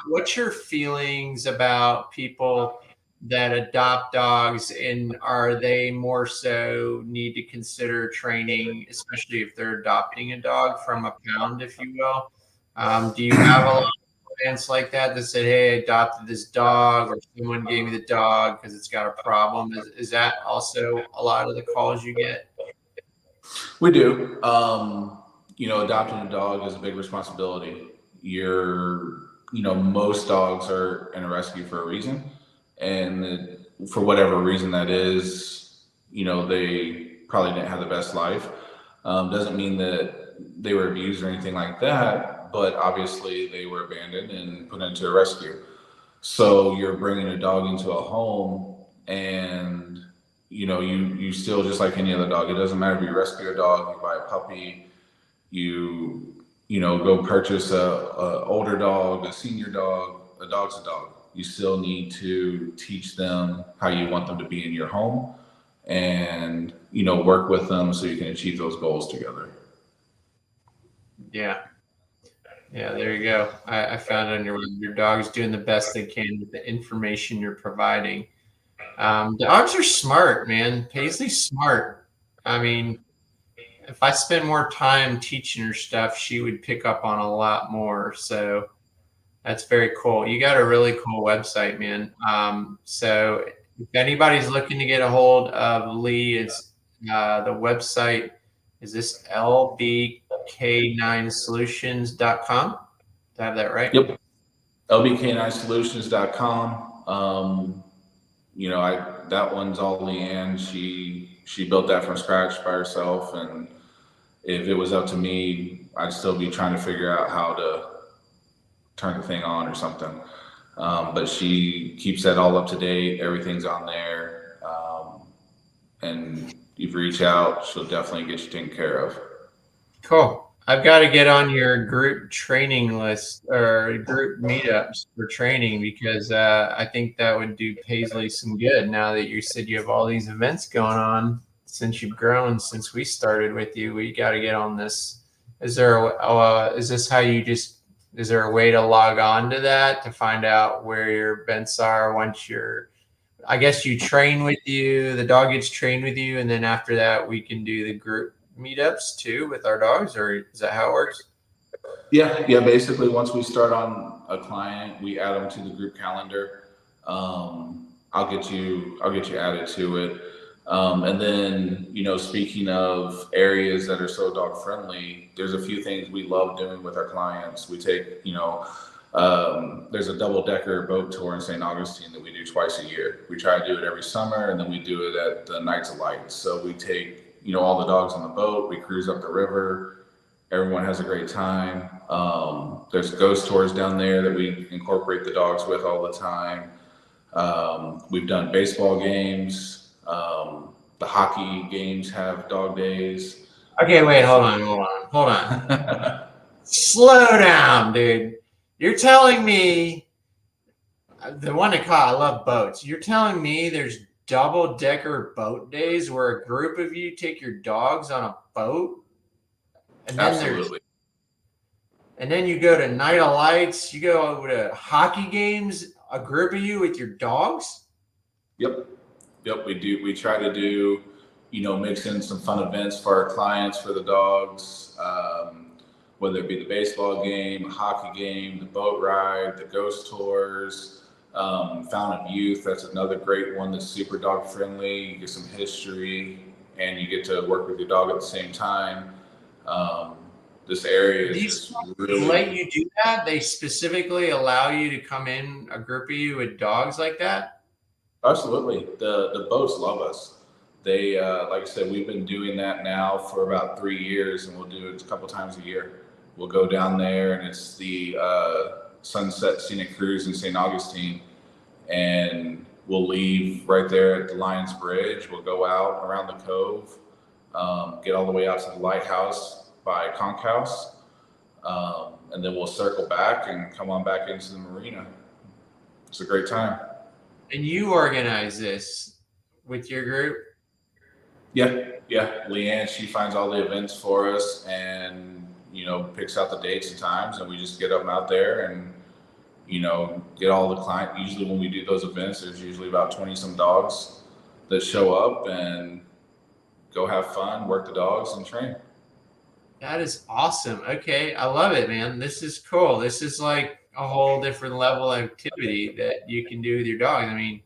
what's your feelings about people that adopt dogs, and are they more so need to consider training, especially if they're adopting a dog from a pound, if you will? Do you have a lot of events like that said, hey, I adopted this dog, or someone gave me the dog because it's got a problem? Is that also a lot of the calls you get? We do. Adopting a dog is a big responsibility. Most dogs are in a rescue for a reason. And for whatever reason that is, they probably didn't have the best life. Doesn't mean that they were abused or anything like that, but obviously they were abandoned and put into a rescue. So you're bringing a dog into a home, and you still, just like any other dog, it doesn't matter if you rescue a dog, you buy a puppy, go purchase a older dog, a senior dog. A dog's a dog. You still need to teach them how you want them to be in your home, and work with them so you can achieve those goals together. Yeah. There you go. I found on your dog's doing the best they can with the information you're providing. Dogs are smart, man. Paisley's smart. I mean, if I spend more time teaching her stuff, she would pick up on a lot more. So that's very cool. You got a really cool website, man. So if anybody's looking to get a hold of Lee, it's the website is this lbk9solutions.com. Do I have that right? Yep. lbk9solutions.com. That one's all Leanne. She built that from scratch by herself, and if it was up to me, I'd still be trying to figure out how to turn the thing on or something. But she keeps that all up to date. Everything's on there. And if you reach out, she'll definitely get you taken care of. Cool. I've got to get on your group training list or group meetups for training, because I think that would do Paisley some good now that you said you have all these events going on since you've grown, since we started with you. We got to get on this. Is there is this how you just, is there a way to log on to that to find out where your events are once I guess you train with you, the dog gets trained with you, and then after that we can do the group meetups too with our dogs, or is that how it works? Yeah. Basically, once we start on a client, we add them to the group calendar. I'll get you added to it. And then, speaking of areas that are so dog friendly, there's a few things we love doing with our clients. We take, there's a double-decker boat tour in St. Augustine that we do twice a year. We try to do it every summer, and then we do it at the Nights of Light. So we take, all the dogs on the boat, we cruise up the river, everyone has a great time. There's ghost tours down there that we incorporate the dogs with all the time. We've done baseball games. The hockey games have dog days. Okay, wait, hold on. Slow down, dude. You're telling me, the one I caught, I love boats. You're telling me there's double-decker boat days where a group of you take your dogs on a boat? And then Absolutely. And then you go to Night of Lights, you go to hockey games, a group of you with your dogs? Yep, we do. We try to do, mix in some fun events for our clients, for the dogs, whether it be the baseball game, a hockey game, the boat ride, the ghost tours, Fountain of Youth. That's another great one that's super dog friendly. You get some history, and you get to work with your dog at the same time. This area is just really. Let you do that? They specifically allow you to come in, a group of you with dogs like that? Absolutely. The boats love us. They, like I said, we've been doing that now for about 3 years, and we'll do it a couple times a year. We'll go down there, and it's the Sunset Scenic Cruise in St. Augustine, and we'll leave right there at the Lions Bridge. We'll go out around the cove, get all the way out to the lighthouse by Conch House, and then we'll circle back and come on back into the marina. It's a great time. And you organize this with your group? Yeah. Leanne, she finds all the events for us, and picks out the dates and times, and we just get them out there and get all the client. Usually when we do those events, there's usually about 20 some dogs that show up and go have fun, work the dogs, and train. That is awesome. Okay, I love it, man. This is cool. This is like a whole different level of activity that you can do with your dog. I mean,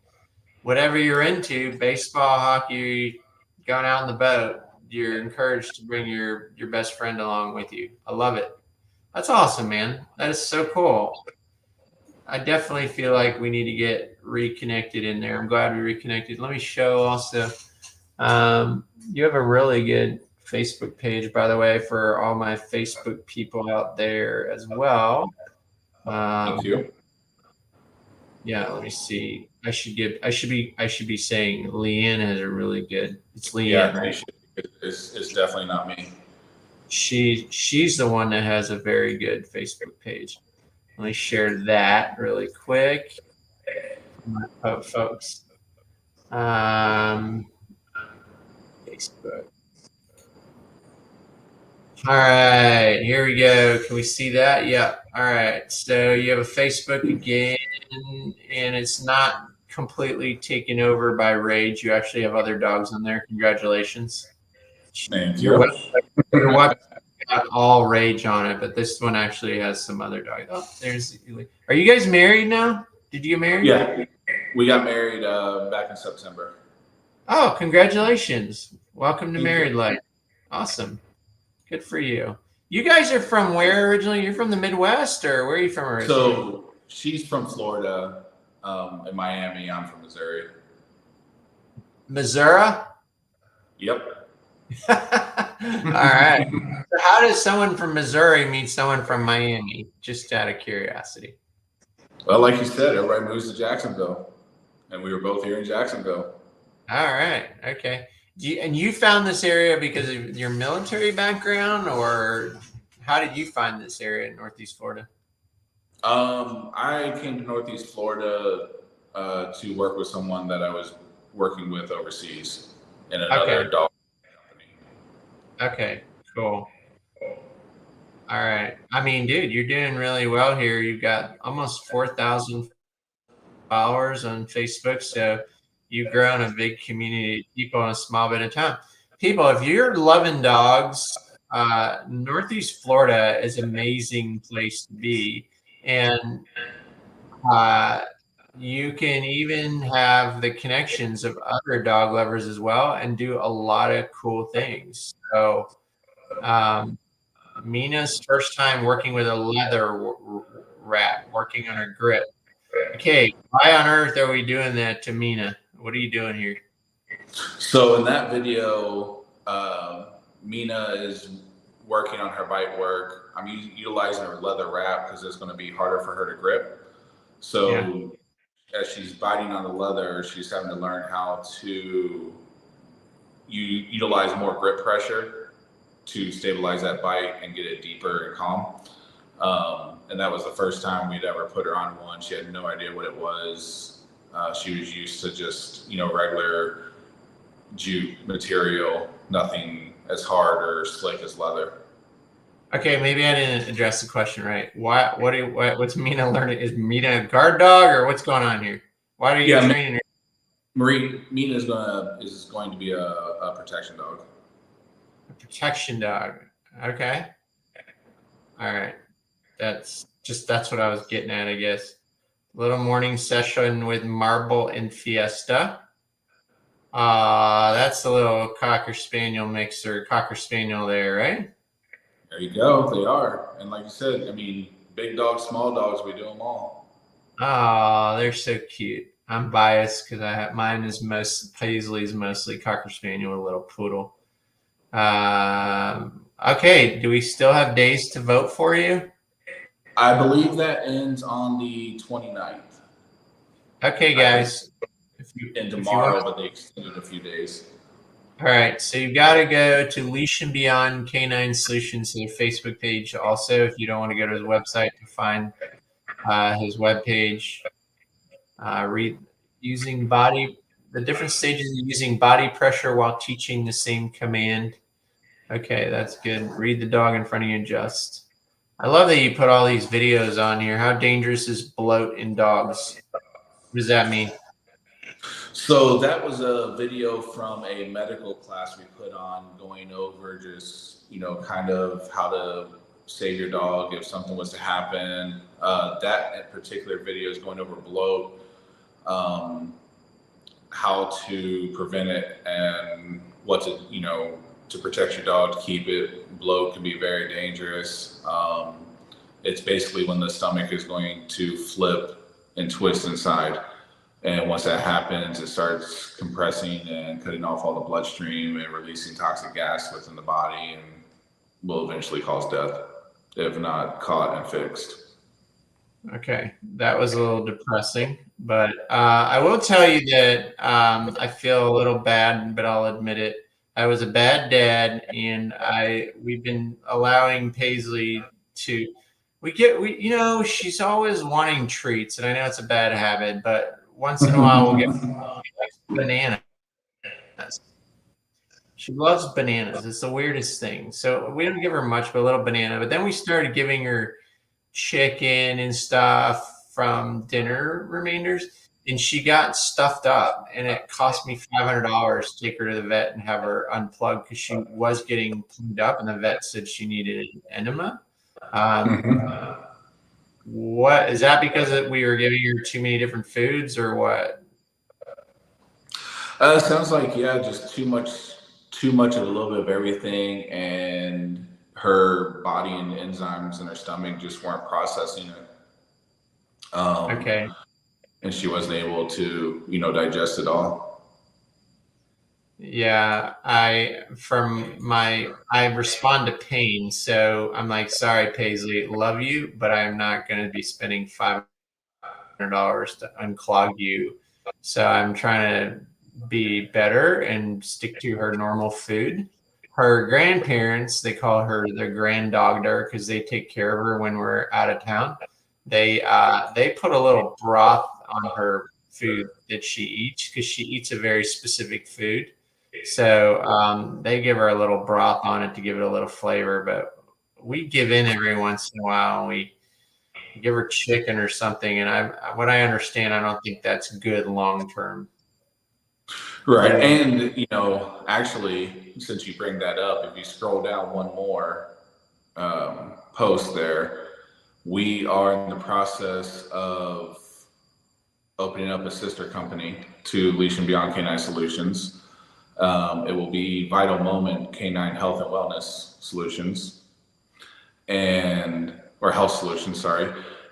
whatever you're into, baseball, hockey, going out on the boat, you're encouraged to bring your best friend along with you. I love it. That's awesome, man. That is so cool. I definitely feel like we need to get reconnected in there. I'm glad we reconnected. Let me show also. You have a really good Facebook page, by the way, for all my Facebook people out there as well. Thank you. Yeah, let me see. I should be saying Leanne has a really good. It's Leanne, Yeah, right? it's definitely not me. She's the one that has a very good Facebook page. Let me share that really quick for my folks. Facebook. All right, here we go. Can we see that? Yep. All right. So you have a Facebook again, and it's not completely taken over by Rage. You actually have other dogs on there. Congratulations. Thank Your you. website got all Rage on it, but this one actually has some other dogs. Oh, there's. Are you guys married now? Did you get married? Yeah, we got married back in September. Oh, congratulations! Welcome to Thank married you. life. Awesome. Good for you. You guys are from where originally? You're from the Midwest, or where are you from originally? So she's from Florida, in Miami. I'm from Missouri. Missouri? Yep. All right. So how does someone from Missouri meet someone from Miami? Just out of curiosity. Well, like you said, everybody moves to Jacksonville, and we were both here in Jacksonville. All right. Okay. And you found this area because of your military background, or how did you find this area in Northeast Florida? I came to Northeast Florida to work with someone that I was working with overseas in another dog company. Okay. Cool. All right. I mean, dude, you're doing really well here. You've got almost 4,000 followers on Facebook. So you've grown a big community of people in a small bit of time. People, if you're loving dogs, Northeast Florida is an amazing place to be. And you can even have the connections of other dog lovers as well and do a lot of cool things. So, Mina's first time working with a leather rat, working on her grip. Okay, why on earth are we doing that to Mina? What are you doing here? So in that video, Mina is working on her bite work. I'm utilizing her leather wrap because it's going to be harder for her to grip. So as she's biting on the leather, she's having to learn how to utilize more grip pressure to stabilize that bite and get it deeper and calm. And that was the first time we'd ever put her on one. She had no idea what it was. She was used to just, regular jute material, nothing as hard or slick as leather. Okay, maybe I didn't address the question right. What's Mina learning? Is Mina a guard dog, or what's going on here? Why are you training her? Mina is going to be a protection dog. A protection dog. Okay. All right. That's what I was getting at, I guess. Little morning session with Marble and Fiesta. That's a little Cocker Spaniel mixer, Cocker Spaniel there, right? There you go. They are. And like you said, I mean, big dogs, small dogs, we do them all. Oh, they're so cute. I'm biased because Paisley's mostly Cocker Spaniel, a little poodle. Okay, do we still have days to vote for you? I believe that ends on the 29th. Okay, guys. And tomorrow, but they extended a few days. All right, so you've got to go to Leash Beyond K9 Solutions, their Facebook page. Also, if you don't want to go to his website to find his webpage, read the different stages of using body pressure while teaching the same command. Okay, that's good. Read the dog in front of you just. I love that you put all these videos on here. How dangerous is bloat in dogs? What does that mean? So that was a video from a medical class we put on, going over just, kind of how to save your dog if something was to happen. That particular video is going over bloat, how to prevent it, and what to, to protect your dog, to keep it. Bloat can be very dangerous. It's basically when the stomach is going to flip and twist inside. And once that happens, it starts compressing and cutting off all the bloodstream and releasing toxic gas within the body, and will eventually cause death if not caught and fixed. Okay, that was a little depressing, but I will tell you that I feel a little bad, but I'll admit it. I was a bad dad, and we've been allowing Paisley to. She's always wanting treats, and I know it's a bad habit, but once in a while we'll get bananas. She loves bananas. It's the weirdest thing. So we don't give her much, but a little banana. But then we started giving her chicken and stuff from dinner remainders, and she got stuffed up, and it cost me $500 to take her to the vet and have her unplugged because she was getting cleaned up, and the vet said she needed an enema. What is that, because we were giving her too many different foods, or what? Sounds like, yeah, just too much of a little bit of everything, and her body and enzymes in her stomach just weren't processing it. Okay. And she wasn't able to, digest it all. Yeah, I respond to pain, so I'm like, sorry, Paisley, love you, but I'm not going to be spending $500 to unclog you. So I'm trying to be better and stick to her normal food. Her grandparents, they call her their grand dogger because they take care of her when we're out of town. They put a little broth on her food that she eats because she eats a very specific food. So they give her a little broth on it to give it a little flavor, but we give in every once in a while, and we give her chicken or something. And what I understand, I don't think that's good long term. Right. And, actually, since you bring that up, if you scroll down one more post there, we are in the process of opening up a sister company to Leash Beyond K9 Solutions. It will be Vital Moment K9 Health and Wellness Solutions, or Health Solutions, sorry.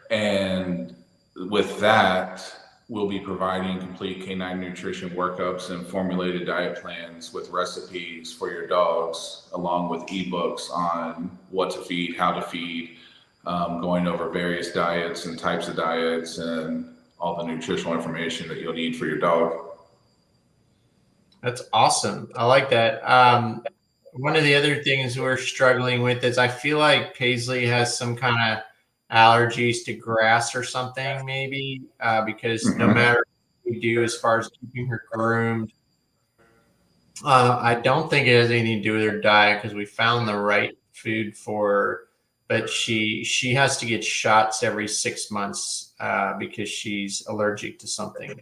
And with that, we'll be providing complete K9 nutrition workups and formulated diet plans with recipes for your dogs, along with ebooks on what to feed, how to feed, going over various diets and types of diets, and all the nutritional information that you'll need for your dog. That's awesome. I like that. One of the other things we're struggling with is I feel like Paisley has some kind of allergies to grass or something, maybe, because no matter what we do as far as keeping her groomed, I don't think it has anything to do with her diet because we found the right food for her, but she has to get shots every 6 months because she's allergic to something.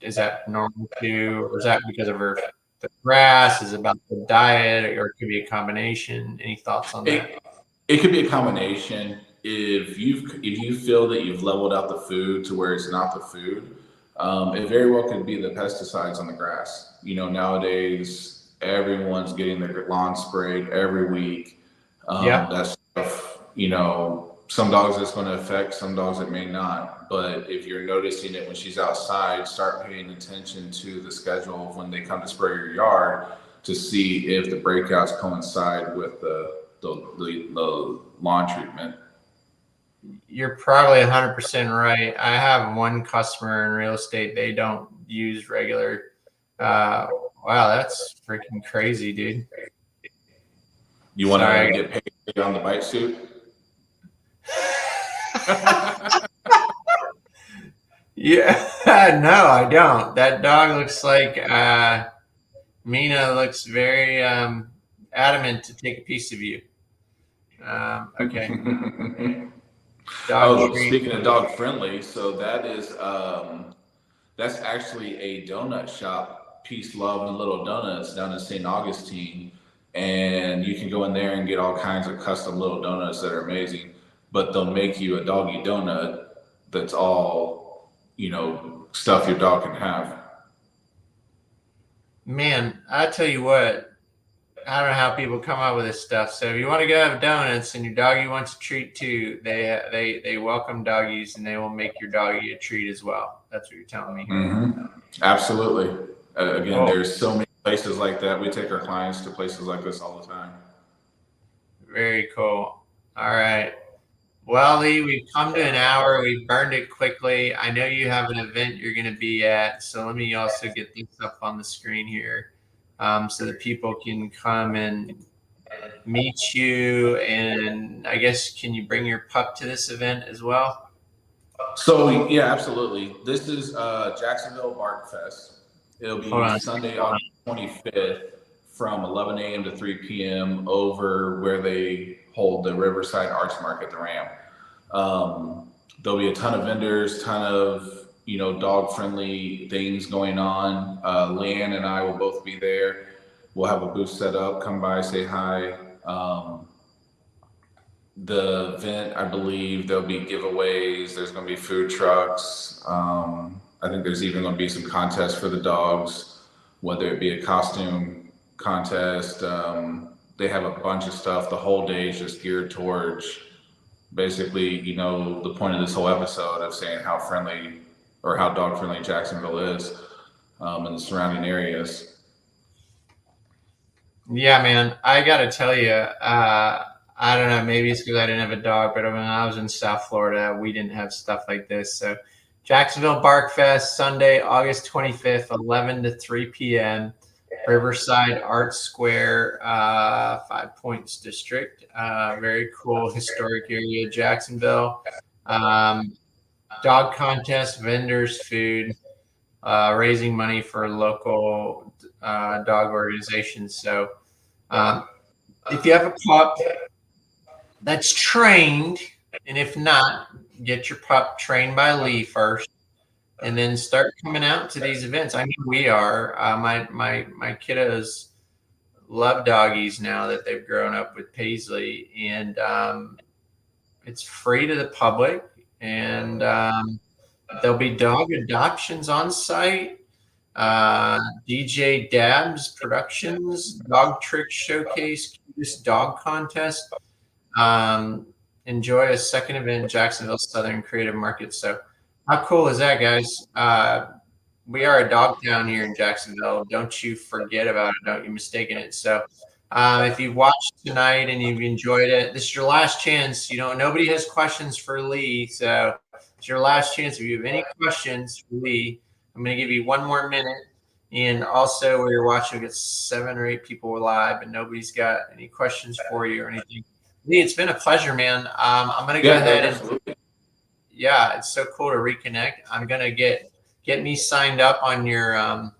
Is that normal too, or is that because of the grass? Is it about the diet, or it could be a combination? Any thoughts on that? It could be a combination. If you feel that you've leveled out the food to where it's not the food, it very well could be the pesticides on the grass. Nowadays everyone's getting their lawn sprayed every week. That stuff, some dogs it's going to affect, some dogs it may not. But if you're noticing it when she's outside, start paying attention to the schedule of when they come to spray your yard to see if the breakouts coincide with the lawn treatment. You're probably 100% right. I have one customer in real estate. They don't use regular. Wow, that's freaking crazy, dude. You want to get paid on the bite suit? Yeah, no, I don't. That dog looks like Mina looks very adamant to take a piece of you. Okay. Speaking of dog friendly, so that is that's actually a donut shop, Peace, Love, and Little Donuts down in St. Augustine. and you can go in there and get all kinds of custom little donuts that are amazing. But they'll make you a doggy donut that's all, stuff your dog can have. Man, I tell you what, I don't know how people come up with this stuff. So if you want to go have donuts and your doggy wants a treat too, they welcome doggies and they will make your doggy a treat as well. That's what you're telling me here. Mm-hmm. Absolutely. Again, Oh, there's so many places like that. We take our clients to places like this all the time. very cool. All right. Well, Lee, we've come to an hour. We've burned it quickly. I know you have an event you're going to be at. So let me also get this up on the screen here so that people can come and meet you. And I guess, can you bring your pup to this event as well? So yeah, absolutely. This is Jacksonville Bark Fest. It'll be Sunday, August 25th from 11 a.m. to 3 p.m. over where they hold the Riverside Arts Market, the Ram. There'll be a ton of vendors, ton of dog-friendly things going on. Leanne and I will both be there. We'll have a booth set up. Come by, say hi. The event, I believe there'll be giveaways. There's going to be food trucks. I think there's even going to be some contests for the dogs, whether it be a costume contest. They have a bunch of stuff. The whole day is just geared towards basically, the point of this whole episode of saying how friendly or how dog friendly Jacksonville is and the surrounding areas. Yeah, man, I got to tell you, I don't know, maybe it's because I didn't have a dog, but when I was in South Florida, we didn't have stuff like this. So Jacksonville Bark Fest, Sunday, August 25th, 11 to 3 p.m., Riverside Arts Square, 5 Points District. Very cool historic area, Jacksonville. Dog contest, vendors, food, raising money for local dog organizations. So if you have a pup that's trained, and if not, get your pup trained by Lee first, and then start coming out to these events. I mean, we are. My kiddos love doggies now that they've grown up with Paisley, and it's free to the public, and there'll be dog adoptions on site. DJ Dabs Productions, Dog Trick Showcase, Cutest Dog Contest. Enjoy a second event in Jacksonville Southern Creative Market. So how cool is that, guys? We are a dog town here in Jacksonville. Don't you forget about it. Don't you mistake it. So if you've watched tonight and you've enjoyed it, this is your last chance. Nobody has questions for Lee. So it's your last chance. If you have any questions for Lee, I'm going to give you one more minute. And also, where you're watching, it's 7 or 8 people live, and nobody's got any questions for you or anything. Lee, it's been a pleasure, man. I'm going to go ahead and yeah, it's so cool to reconnect. I'm going to get me signed up on your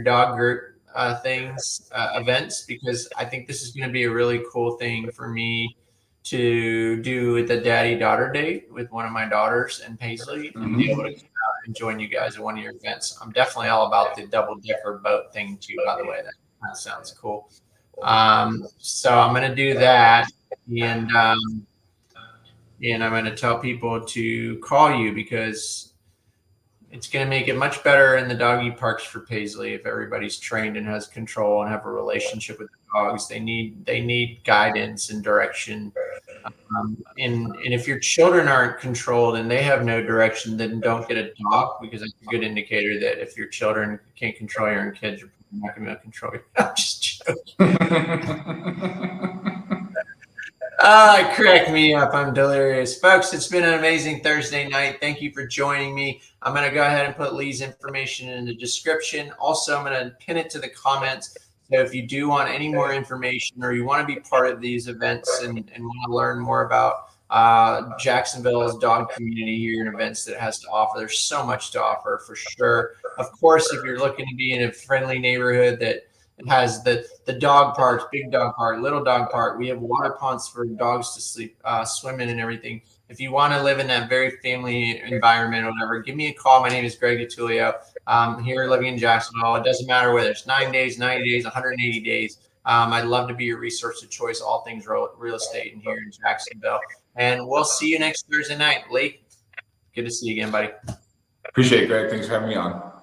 dog group events, because I think this is going to be a really cool thing for me to do with the daddy-daughter date with one of my daughters and Paisley, and be able to come out and join you guys at one of your events. I'm definitely all about the double-decker boat thing too, by the way. That sounds cool. So I'm going to do that, and I'm going to tell people to call you, because it's going to make it much better in the doggy parks for Paisley if everybody's trained and has control and have a relationship with the dogs. They need guidance and direction. And if your children aren't controlled and they have no direction, then don't get a dog, because it's a good indicator that if your children can't control your own kids, you're not going to control you. I'm just joking. Crack me up. I'm delirious. Folks, it's been an amazing Thursday night. Thank you for joining me. I'm going to go ahead and put Lee's information in the description. Also, I'm going to pin it to the comments. So if you do want any more information, or you want to be part of these events and want to learn more about Jacksonville's dog community here and events that it has to offer, there's so much to offer for sure. Of course, if you're looking to be in a friendly neighborhood that has the dog parks, big dog park, little dog park. We have water ponds for dogs to sleep, swim in and everything. If you want to live in that very family environment or whatever, give me a call. My name is Greg Attulio. I'm here living in Jacksonville. It doesn't matter whether it's 9 days, 90 days, 180 days. I'd love to be your resource of choice, all things real estate in here in Jacksonville. And we'll see you next Thursday night. Lee, good to see you again, buddy. Appreciate it, Greg. Thanks for having me on.